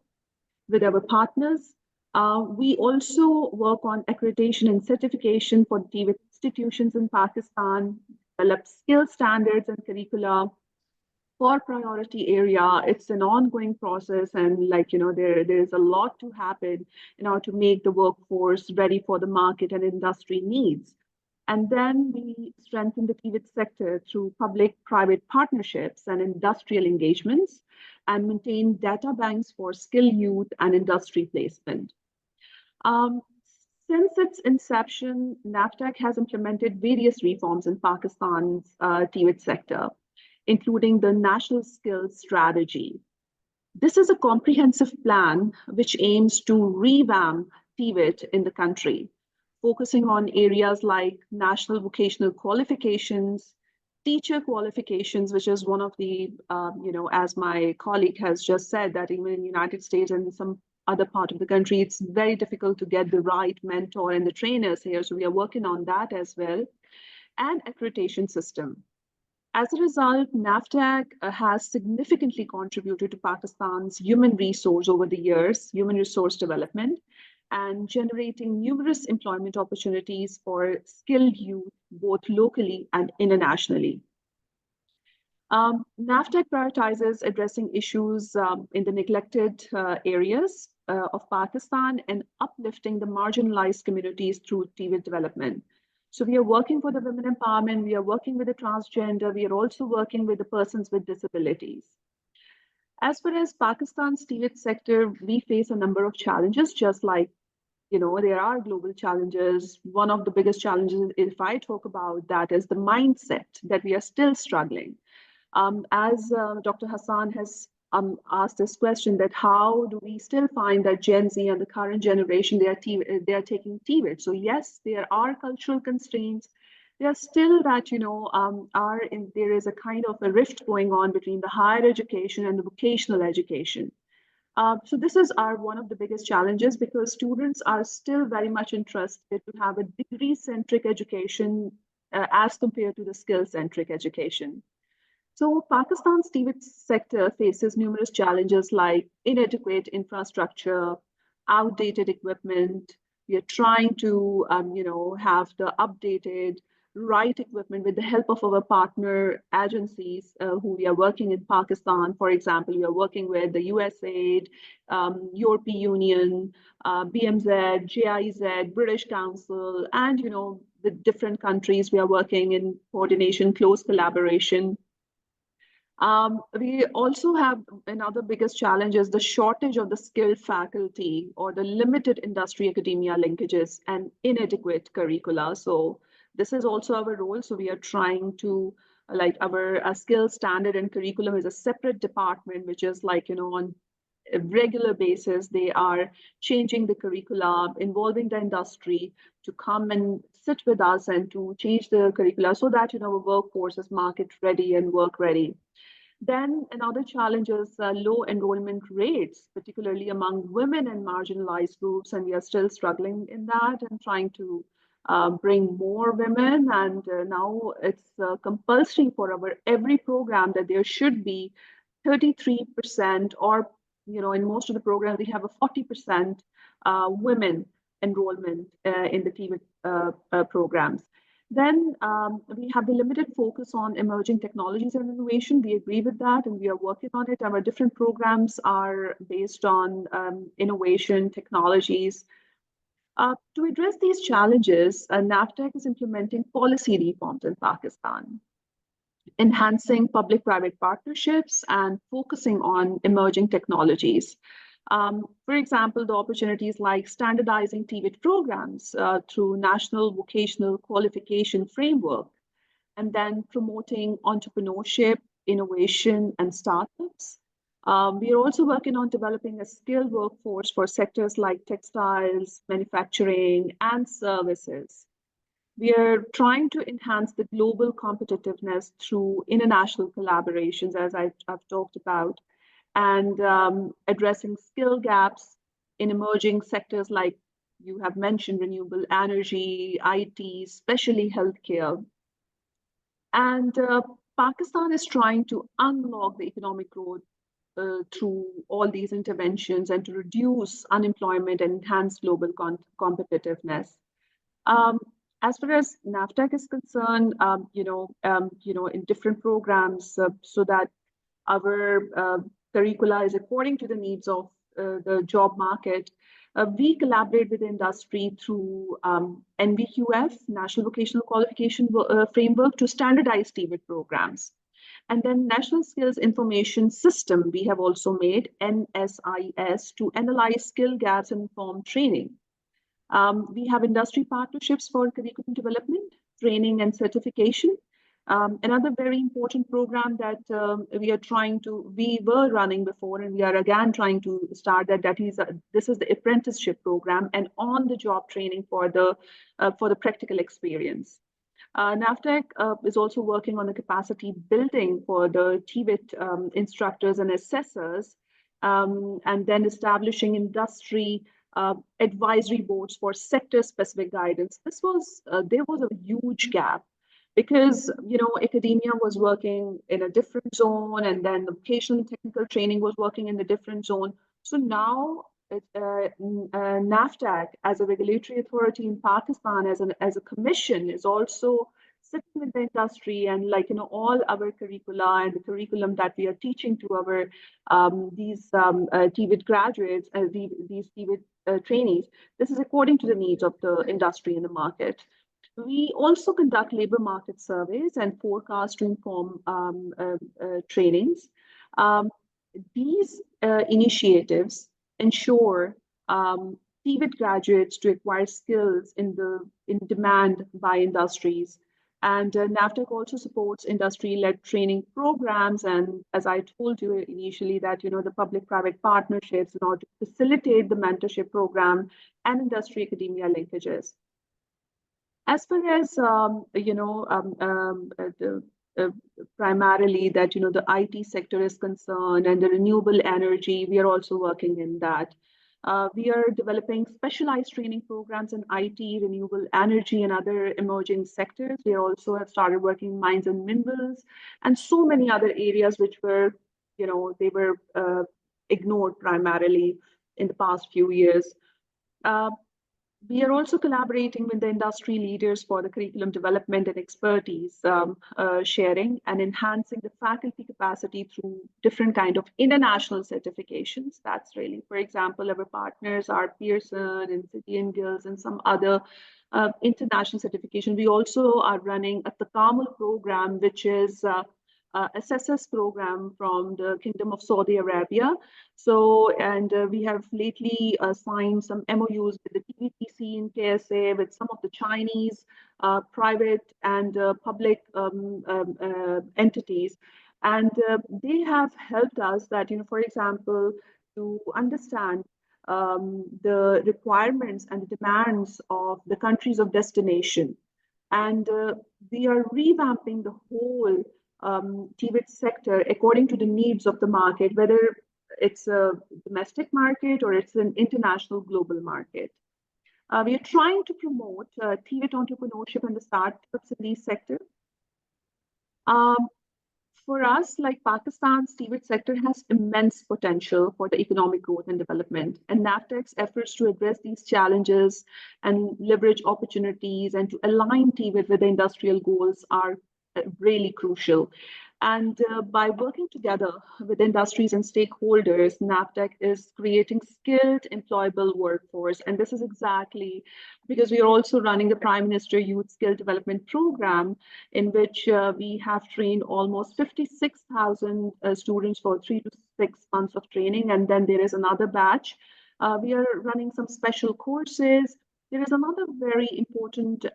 with our partners. We also work on accreditation and certification for TVET institutions in Pakistan, develop skill standards and curricula for priority area. It's an ongoing process, and there's a lot to happen in order to make the workforce ready for the market and industry needs. And then we strengthen the TVET sector through public-private partnerships and industrial engagements, and maintain data banks for skill youth and industry placement. Since its inception, NAFTAC has implemented various reforms in Pakistan's TVET sector, including the National Skills Strategy. This is a comprehensive plan which aims to revamp TVET in the country, focusing on areas like national vocational qualifications, teacher qualifications, which is one of the, as my colleague has just said, that even in the United States and some other part of the country, it's very difficult to get the right mentor and the trainers here. So we are working on that as well. And accreditation system. As a result, NAFTAC has significantly contributed to Pakistan's human resource over the years, human resource development, and generating numerous employment opportunities for skilled youth, both locally and internationally. NAFTAC prioritizes addressing issues in the neglected areas of Pakistan and uplifting the marginalized communities through TVET development. So we are working for the women empowerment, we are working with the transgender, we are also working with the persons with disabilities. As far as Pakistan's TVET sector, we face a number of challenges, just like, there are global challenges. One of the biggest challenges, if I talk about that, is the mindset that we are still struggling. As Dr. Hassan has asked this question, that how do we still find that Gen Z and the current generation, they are taking TVET. So yes, there are cultural constraints. There are still that, there is a kind of a rift going on between the higher education and the vocational education. So this is one of the biggest challenges because students are still very much interested to have a degree-centric education as compared to the skill-centric education. So Pakistan's TVET sector faces numerous challenges like inadequate infrastructure, outdated equipment. We are trying to, have the updated right equipment with the help of our partner agencies who we are working in Pakistan. For example, we are working with the USAID, European Union, BMZ, GIZ, British Council, and the different countries we are working in coordination, close collaboration. We also have another biggest challenge is the shortage of the skilled faculty or the limited industry academia linkages and inadequate curricula. So this is also our role. So we are trying to like our skill standard and curriculum is a separate department, which is like, on a regular basis, they are changing the curricula, involving the industry to come and sit with us and to change the curricula so that, our workforce is market ready and work ready. Then another challenge is low enrollment rates, particularly among women and marginalized groups, and we are still struggling in that and trying to bring more women. And now it's compulsory for our every program that there should be 33% or, in most of the programs, we have a 40% women enrollment in the TVET programs. Then we have the limited focus on emerging technologies and innovation. We agree with that and we are working on it. Our different programs are based on innovation, technologies. To address these challenges, NAFTEC is implementing policy reforms in Pakistan, enhancing public-private partnerships and focusing on emerging technologies. For example, the opportunities like standardizing TVET programs through National Vocational Qualification Framework, and then promoting entrepreneurship, innovation, and startups. We are also working on developing a skilled workforce for sectors like textiles, manufacturing, and services. We are trying to enhance the global competitiveness through international collaborations, as I've talked about, and addressing skill gaps in emerging sectors like you have mentioned, renewable energy, IT, especially healthcare. And Pakistan is trying to unlock the economic growth through all these interventions and to reduce unemployment and enhance global competitiveness. As far as NAFTEC is concerned, in different programs, so that our curricula is according to the needs of the job market. We collaborate with the industry through NVQF, National Vocational Qualification Framework, to standardize TVET programs. And then National Skills Information System, we have also made NSIS to analyze skill gaps and inform training. We have industry partnerships for curriculum development, training, and certification. Another very important program that we were running before, and we are again trying to start this is the apprenticeship program and on-the-job training for the practical experience. NAFTEC is also working on the capacity building for the TVET instructors and assessors, and then establishing industry advisory boards for sector-specific guidance. There was a huge gap because academia was working in a different zone, and then the vocational and technical training was working in a different zone. So now NAFTEC as a regulatory authority in Pakistan as a commission is also sitting with the industry, and all our curricula and the curriculum that we are teaching to our these TVET graduates, these TVET trainees, this is according to the needs of the industry and the market. We also conduct labor market surveys and forecasts to inform trainings. These initiatives ensure TVET graduates to acquire skills in demand by industries. And NAFTEC also supports industry-led training programs. And as I told you initially, that the public-private partnerships in order to facilitate the mentorship program and industry academia linkages. As far as the primarily that, the IT sector is concerned and the renewable energy, we are also working in that. We are developing specialized training programs in IT, renewable energy, and other emerging sectors. We also have started working in mines and minerals, and so many other areas which were, they were ignored primarily in the past few years. We are also collaborating with the industry leaders for the curriculum development and expertise sharing and enhancing the faculty capacity through different kind of international certifications. That's really, for example, our partners are Pearson and City and Guilds and some other international certification. We also are running a Takamul program, which is SSS program from the Kingdom of Saudi Arabia. So, and we have lately signed some MOUs with the TVET and KSA, with some of the Chinese private and public entities. And they have helped us that, for example, to understand the requirements and the demands of the countries of destination. And we are revamping the whole TVET sector according to the needs of the market, whether it's a domestic market or it's an international global market. We are trying to promote TVET entrepreneurship in the startups in these sector. For us, like Pakistan's TVET sector has immense potential for the economic growth and development. And NAVTEC's efforts to address these challenges and leverage opportunities and to align TVET with the industrial goals are really crucial. And by working together with industries and stakeholders, NAVTEC is creating skilled, employable workforce. And this is exactly because we are also running the Prime Minister Youth Skill Development Program, in which we have trained almost 56,000 students for 3 to 6 months of training. And then there is another batch. We are running some special courses. There is another very important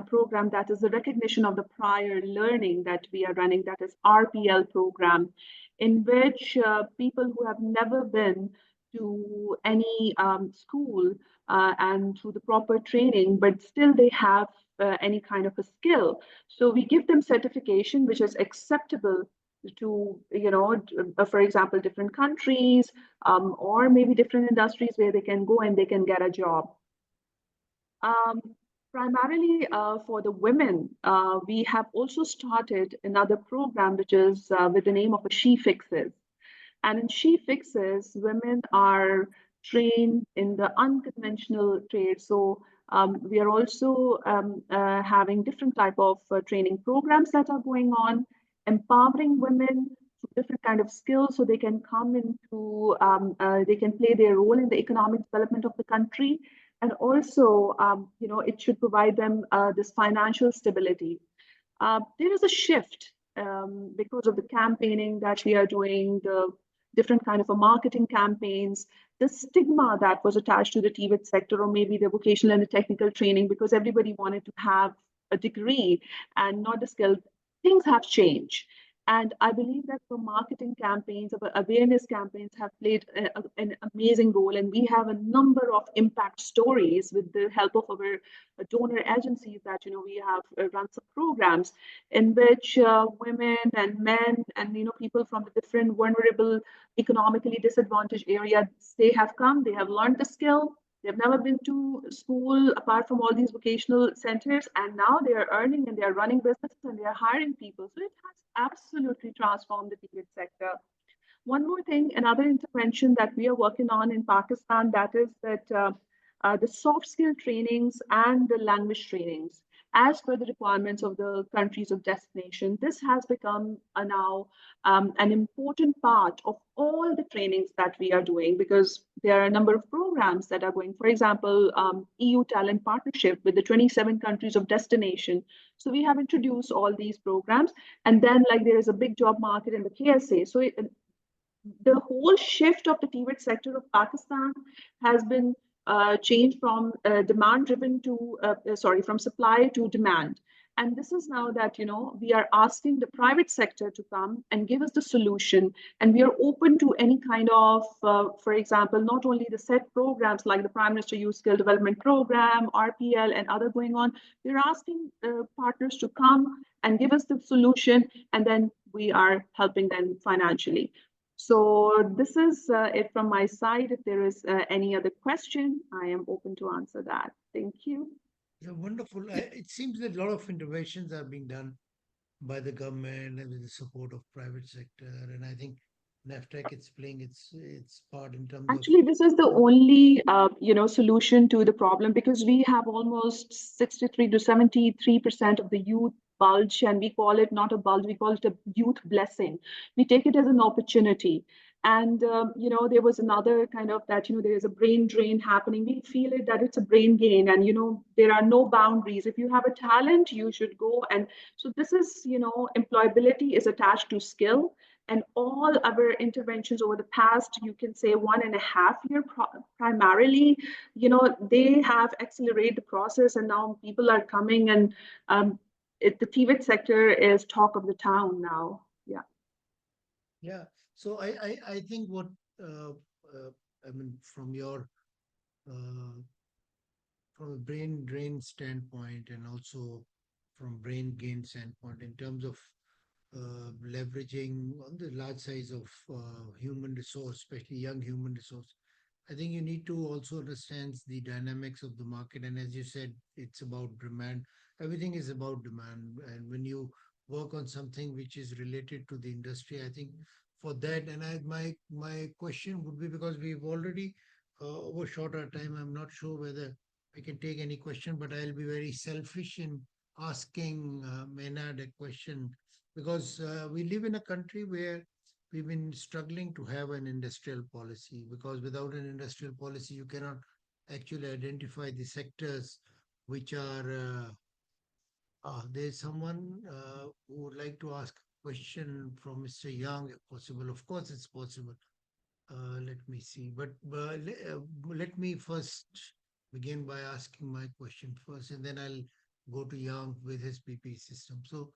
program that is the recognition of the prior learning that we are running, that is RPL program, in which people who have never been to any school and through the proper training, but still they have any kind of a skill. So we give them certification which is acceptable to, for example, different countries or maybe different industries where they can go and they can get a job. Primarily for the women, we have also started another program which is with the name of a She Fixes. And in She Fixes, women are trained in the unconventional trade. So we are also having different type of training programs that are going on, empowering women through different kind of skills so they can come into, they can play their role in the economic development of the country. And also, it should provide them this financial stability. There is a shift because of the campaigning that we are doing, the different kind of a marketing campaigns, the stigma that was attached to the TVET sector, or maybe the vocational and the technical training, because everybody wanted to have a degree and not a skill. Things have changed. And I believe that the marketing campaigns, awareness campaigns have played an amazing role. And we have a number of impact stories with the help of our donor agencies that, we have run some programs in which women and men and, people from the different vulnerable, economically disadvantaged areas, they have come, they have learned the skill. They've never been to school apart from all these vocational centers, and now they are earning and they are running businesses and they are hiring people. So it has absolutely transformed the TVET sector. One more thing, another intervention that we are working on in Pakistan, that is that the soft skill trainings and the language trainings, as per the requirements of the countries of destination, this has become now an important part of all the trainings that we are doing, because there are a number of programs that are going, for example, EU talent partnership with the 27 countries of destination. So we have introduced all these programs, and then like there is a big job market in the KSA. So the whole shift of the TVET sector of Pakistan has been changed from demand driven to, from supply to demand. And this is now that, we are asking the private sector to come and give us the solution. And we are open to any kind of, for example, not only the set programs like the Prime Minister Youth Skill Development Program, RPL, and other going on. We're asking partners to come and give us the solution, and then we are helping them financially. So this is it from my side. If there is any other question, I am open to answer that. Thank you. Yeah, wonderful. It seems that a lot of interventions are being done by the government and with the support of private sector. And I think NAFTAC is playing its part in terms of Actually, this is the only solution to the problem, because we have almost 63 to 73% of the youth bulge, and we call it not a bulge, we call it a youth blessing. We take it as an opportunity. And there was another kind of that, there is a brain drain happening. We feel it that it's a brain gain, and there are no boundaries. If you have a talent, you should go. And so this is, employability is attached to skill. And all our interventions over the past, you can say 1.5 year primarily, they have accelerated the process, and now people are coming, and the TVET sector is talk of the town now. Yeah. Yeah. So I think what I mean from your from a brain drain standpoint, and also from brain gain standpoint, in terms of leveraging on the large size of human resource, especially young human resource. I think you need to also understand the dynamics of the market. And as you said, it's about demand. Everything is about demand. And when you work on something which is related to the industry, I think for that, and my question would be, because we've already overshot our time, I'm not sure whether I can take any question, but I'll be very selfish in asking Maynard a question, because we live in a country where we've been struggling to have an industrial policy, because without an industrial policy, you cannot actually identify the sectors which are. There's someone who would like to ask a question from Mr. Young, if possible. Of course, it's possible. Let me see. But let me first begin by asking my question first, and then I'll go to Young with his PP system. So,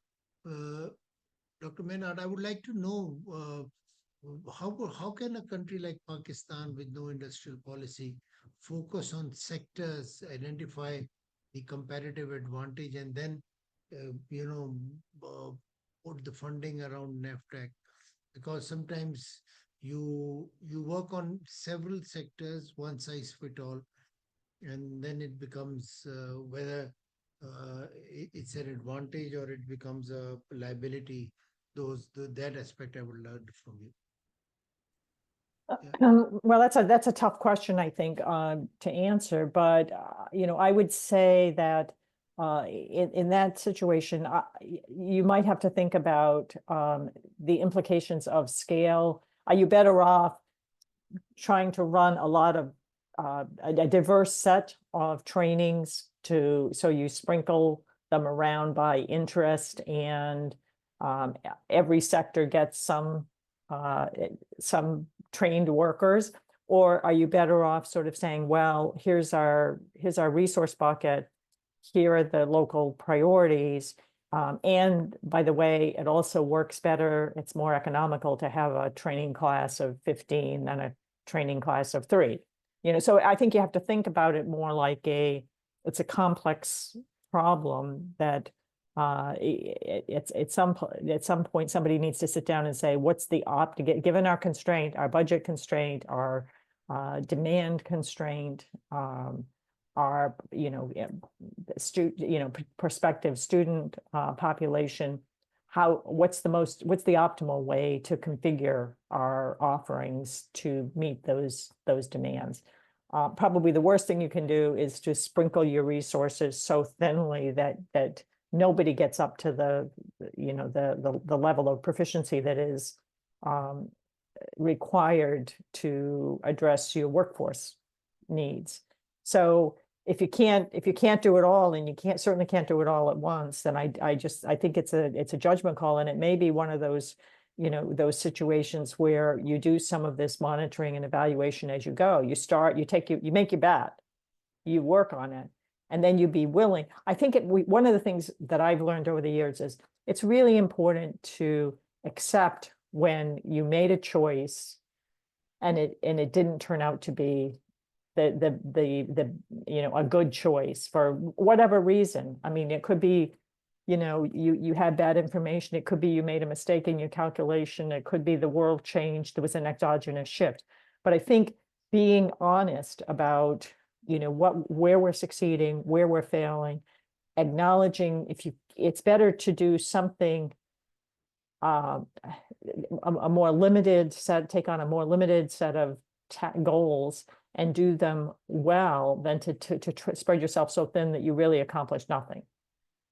Dr. Maynard, I would like to know how can a country like Pakistan with no industrial policy focus on sectors, identify the comparative advantage, and then put the funding around NAFTAC? Because sometimes you work on several sectors, one size fit all, and then it becomes whether it's an advantage or it becomes a liability. That aspect I would learn from you. Well, that's a tough question, I think, to answer. But I would say that in that situation, you might have to think about the implications of scale. Are you better off trying to run a lot of a diverse set of trainings so you sprinkle them around by interest, and every sector gets some trained workers? Or are you better off sort of saying, well, here's our resource bucket, here are the local priorities, and by the way, it also works better, it's more economical to have a training class of 15 than a training class of 3. So I think you have to think about it more like it's a complex problem that it's at some point somebody needs to sit down and say, what's the given our constraint, our budget constraint, our demand constraint, our prospective student population, what's the optimal way to configure our offerings to meet those demands? Probably the worst thing you can do is to sprinkle your resources so thinly that nobody gets up to the level of proficiency that is required to address your workforce needs. So if you can't do it all, and you certainly can't do it all at once, then I think it's a judgment call, and it may be one of those those situations where you do some of this monitoring and evaluation as you go. You make your bet, you work on it, and then you be willing. I think one of the things that I've learned over the years is it's really important to accept when you made a choice and it didn't turn out to be a good choice for whatever reason. I mean, it could be you had bad information. It could be you made a mistake in your calculation. It could be the world changed. There was an exogenous shift. But I think being honest about, where we're succeeding, where we're failing, acknowledging it's better to do something a more limited set, take on a more limited set of goals and do them well than to spread yourself so thin that you really accomplish nothing.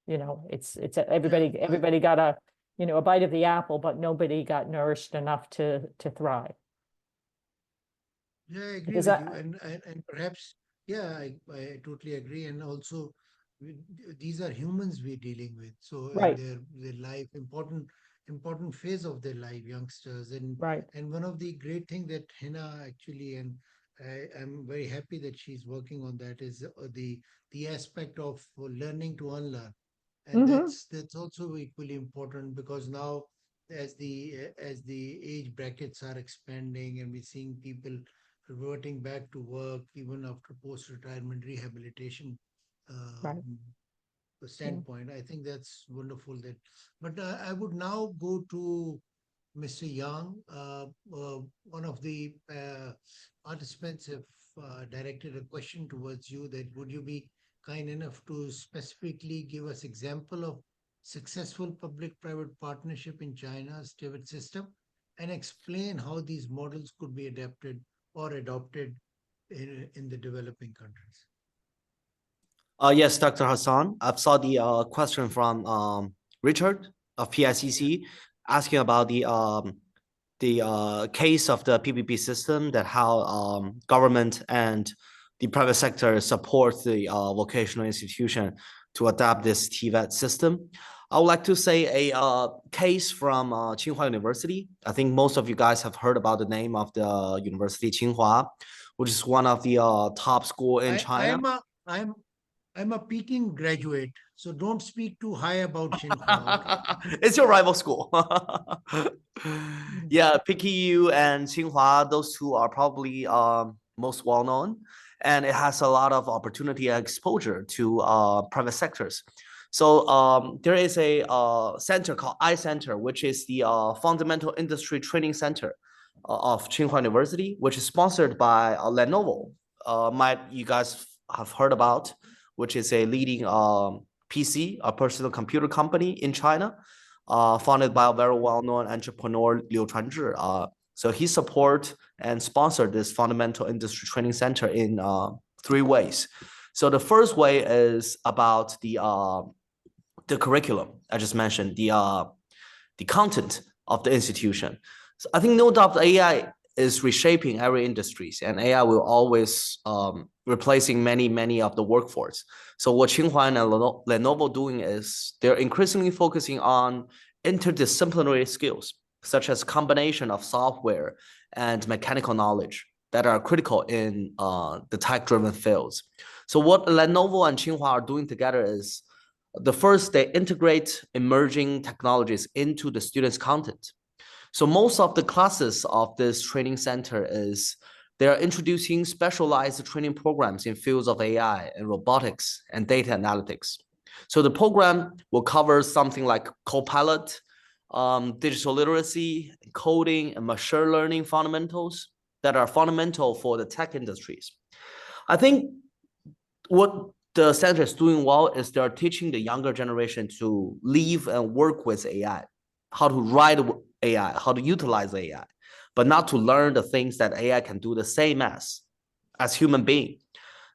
It's everybody got a bite of the apple, but nobody got nourished enough to thrive. Yeah, I agree Because with you, and perhaps, yeah, I totally agree. And also, these are humans we're dealing with. So, and Right. their life, important phase of their life, youngsters, Right. and one of the great thing that Hina actually, and I'm very happy that she's working on that, is the aspect of learning to unlearn, and Mhm. that's also equally important, because now as the age brackets are expanding and we're seeing people reverting back to work even after post-retirement rehabilitation Right. um, standpoint. I think that's wonderful. But I would now go to Mr. Yang. One of the participants have directed a question towards you, that would you be kind enough to specifically give us example of successful public-private partnership in China's TVET system, and explain how these models could be adapted or adopted in the developing countries. Yes, Dr. Hassan. I saw the question from Richard of PICC asking about the case of the PPP system, that how government and the private sector support the vocational institution to adapt this TVET system. I would like to say a case from Tsinghua University. I think most of you guys have heard about the name of the University Tsinghua, which is one of the top school in China. I'm a Peking graduate, so don't speak too high about Xinhua. Okay? It's your rival school. Yeah, PKU and Tsinghua, those two are probably most well known, and it has a lot of opportunity and exposure to private sectors. So there is a center called iCenter, which is the Fundamental Industry Training Center of Tsinghua University, which is sponsored by Lenovo. You guys have heard about, which is a leading PC, a personal computer company in China, founded by a very well-known entrepreneur, Liu Chuanzhi. So he support and sponsored this fundamental industry training center in 3 ways. So the first way is about the curriculum. I just mentioned the content of the institution. So I think no doubt AI is reshaping every industries, and AI will always replacing many of the workforce. So what Tsinghua and Lenovo doing is they're increasingly focusing on interdisciplinary skills, such as combination of software and mechanical knowledge that are critical in the tech-driven fields. So what Lenovo and Tsinghua are doing together is, the first, they integrate emerging technologies into the students' content. So most of the classes of this training center is they are introducing specialized training programs in fields of AI and robotics and data analytics. So the program will cover something like Copilot, digital literacy, coding, and machine learning fundamentals that are fundamental for the tech industries. I think what the center is doing well is they're teaching the younger generation to live and work with AI, how to write AI, how to utilize AI, but not to learn the things that AI can do the same as human being.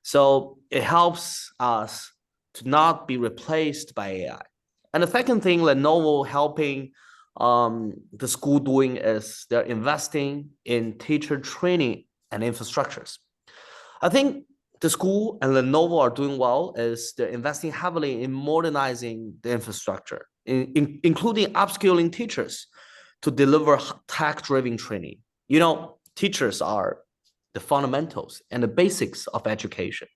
So it helps us to not be replaced by AI. And the second thing Lenovo helping the school doing is they're investing in teacher training and infrastructures. I think the school and Lenovo are doing well is they're investing heavily in modernizing the infrastructure, including upskilling teachers to deliver tech-driven training. Teachers are the fundamentals and the basics of education.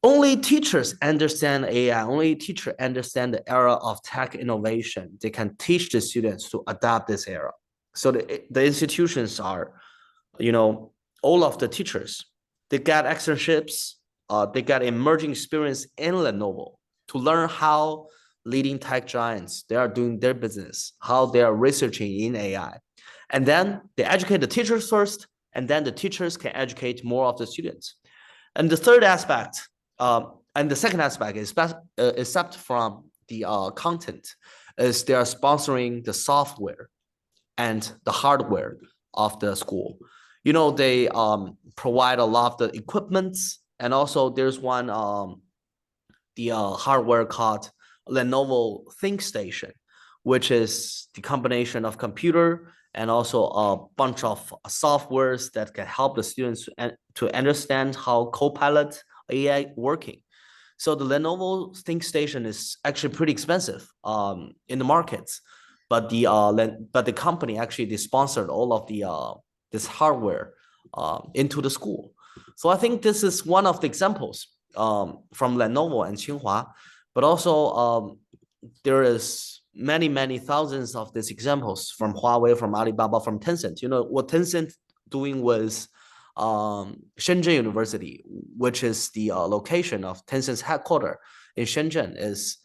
Only teachers understand AI, only teachers understand the era of tech innovation. They can teach the students to adapt this era. So the institutions are, all of the teachers, they get externships, they get emerging experience in Lenovo to learn how leading tech giants, they are doing their business, how they are researching in AI. And then they educate the teachers first, and then the teachers can educate more of the students. And the third aspect, and the second aspect is except from the content, is they are sponsoring the software and the hardware of the school. You know, they provide a lot of the equipments, and also there's one the hardware called Lenovo ThinkStation, which is the combination of computer and also a bunch of softwares that can help the students to understand how Copilot AI working. So the Lenovo ThinkStation is actually pretty expensive in the markets, but the company actually they sponsored all of the this hardware into the school. So I think this is one of the examples from Lenovo and Tsinghua, but also there is many thousands of these examples from Huawei, from Alibaba, from Tencent. You know what Tencent doing was Shenzhen University, which is the location of Tencent's headquarters in Shenzhen, is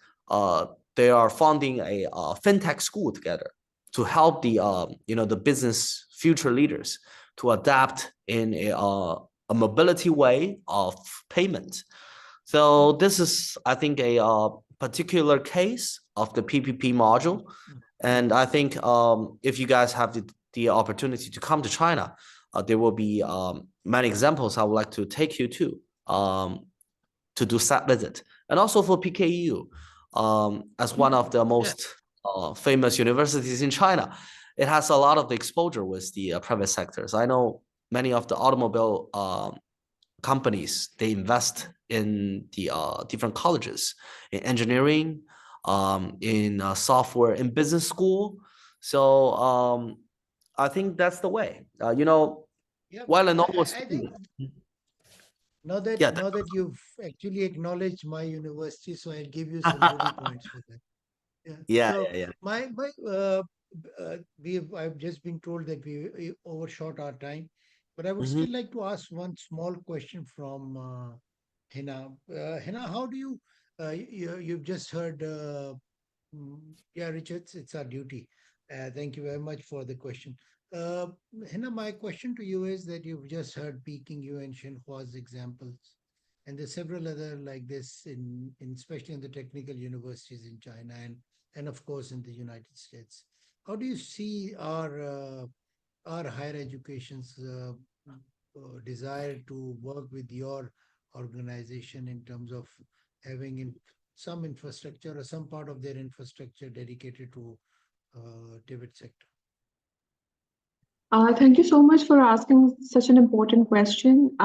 they are founding a fintech school together to help the the business future leaders to adapt in a mobility way of payment. So this is, I think, a particular case of the PPP module. And I think if you guys have the opportunity to come to China, there will be many examples I would like to take you to do site visit. And also for PKU, as one of the most famous universities in China, it has a lot of the exposure with the private sectors. I know many of the automobile companies, they invest in the different colleges, in engineering, in software, in business school. So I think that's the way. While I think now that you've actually acknowledged my university, so I'll give you some goodie points for that. Yeah. Yeah, So yeah, yeah. I've just been told that we overshot our time, but I would Mhm. still like to ask one small question from Hina. Hina, how do you you've just heard yeah, Richards, it's our duty. Thank you very much for the question. Uh, Hina, my question to you is that you've just heard Peking you and Xinhua's examples, and there's several other like this in especially in the technical universities in China and of course in the United States. How do you see our higher education's desire to work with your organization in terms of having some infrastructure or some part of their infrastructure dedicated to TVET sector? Thank you so much for asking such an important question.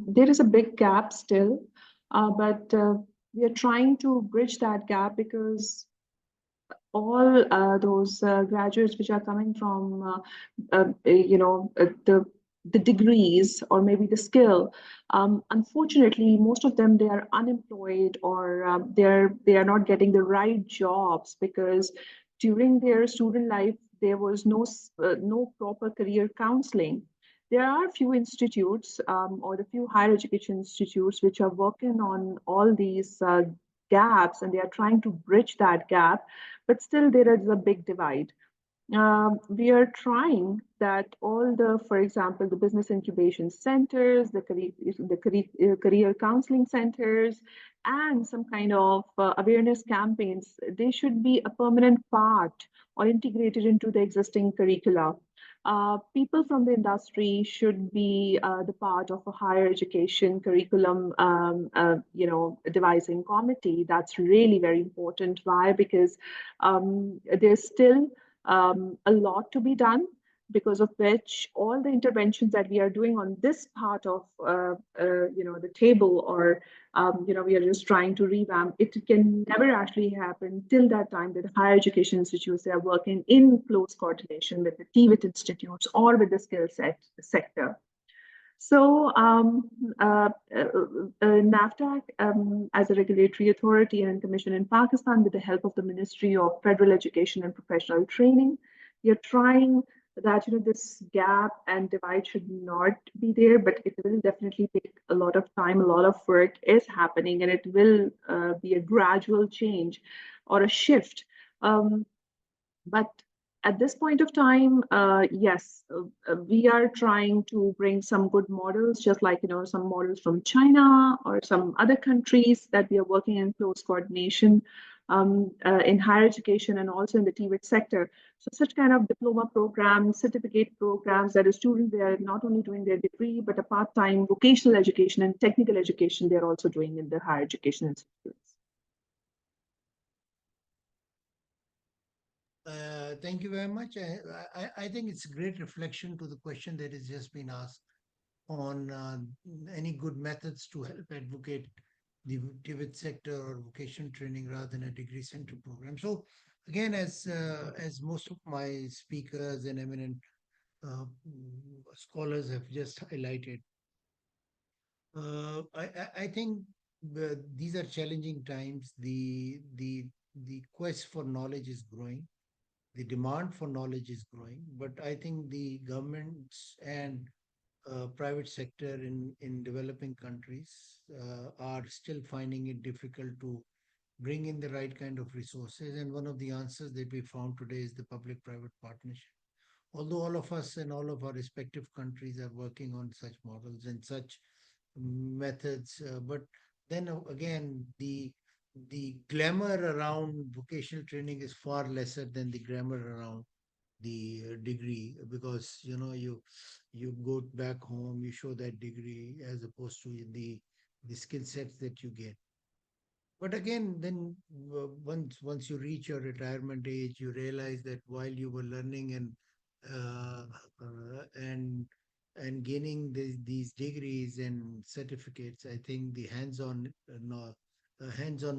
There is a big gap still, but we are trying to bridge that gap because all those graduates which are coming from the degrees or maybe the skill, unfortunately most of them, they are unemployed, or they are not getting the right jobs because during their student life there was no proper career counseling. There are few institutes or the few higher education institutes which are working on all these gaps, and they are trying to bridge that gap, but still there is a big divide. We are trying that all the, for example, the business incubation centers, career counseling centers, and some kind of awareness campaigns, they should be a permanent part or integrated into the existing curricula. People from the industry should be the part of a higher education curriculum, devising committee. That's really very important. Why? Because there's still a lot to be done, because of which all the interventions that we are doing on this part of the table, or we are just trying to revamp it, can never actually happen till that time that higher education institutes, they are working in close coordination with the TVET institutes or with the skill set sector. So NAFTA, as a regulatory authority and commission in Pakistan, with the help of the Ministry of Federal Education and Professional Training, we are trying that this gap and divide should not be there, but it will definitely take a lot of time. A lot of work is happening, and it will be a gradual change. or a shift. But at this point of time, yes, we are trying to bring some good models, just like some models from China or some other countries that we are working in close coordination in higher education and also in the TVET sector. So such kind of diploma programs, certificate programs that a student, they are not only doing their degree, but a part-time vocational education and technical education they're also doing in the higher education institutes. Thank you very much. I think it's a great reflection to the question that has just been asked on any good methods to help advocate the TVET sector or vocational training rather than a degree center program. So again, as most of my speakers and eminent scholars have just highlighted, I think these are challenging times. The quest for knowledge is growing. The demand for knowledge is growing, but I think the governments and private sector in developing countries are still finding it difficult to bring in the right kind of resources. And one of the answers that we found today is the public-private partnership. Although all of us and all of our respective countries are working on such models and such methods, but then again, the glamour around vocational training is far lesser than the glamour around the degree, because you go back home, you show that degree as opposed to the skill sets that you get. But again, then once you reach your retirement age, you realize that while you were learning uh, and gaining these degrees and certificates, I think the hands-on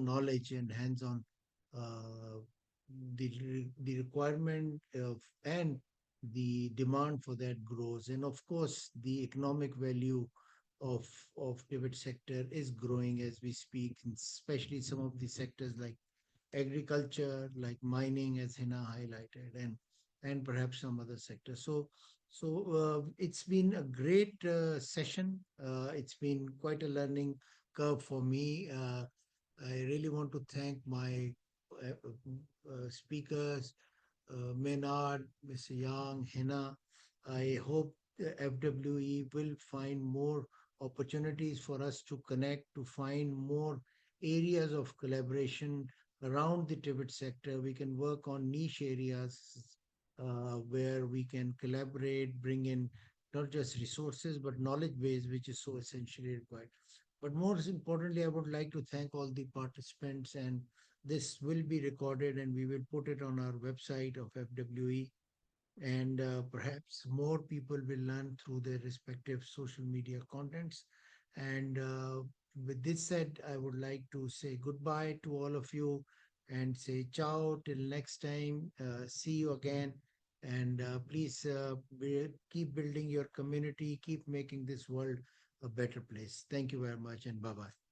knowledge and hands-on uh, the requirement of and the demand for that grows, and of course the economic value of private sector is growing as we speak, and especially some of the sectors like agriculture, like mining, as Hina highlighted, and perhaps some other sectors. So it's been a great session. It's been quite a learning curve for me. I really want to thank my speakers, Maynard, Mr. Yang, Hina. I hope the FWE will find more opportunities for us to connect, to find more areas of collaboration around the TVET sector. We can work on niche areas where we can collaborate, bring in not just resources, but knowledge base, which is so essentially required. But most importantly, I would like to thank all the participants, and this will be recorded and we will put it on our website of FWE, and perhaps more people will learn through their respective social media contents. And with this said, I would like to say goodbye to all of you and say ciao till next time. See you again. And please keep building your community, keep making this world a better place. Thank you very much, and bye bye.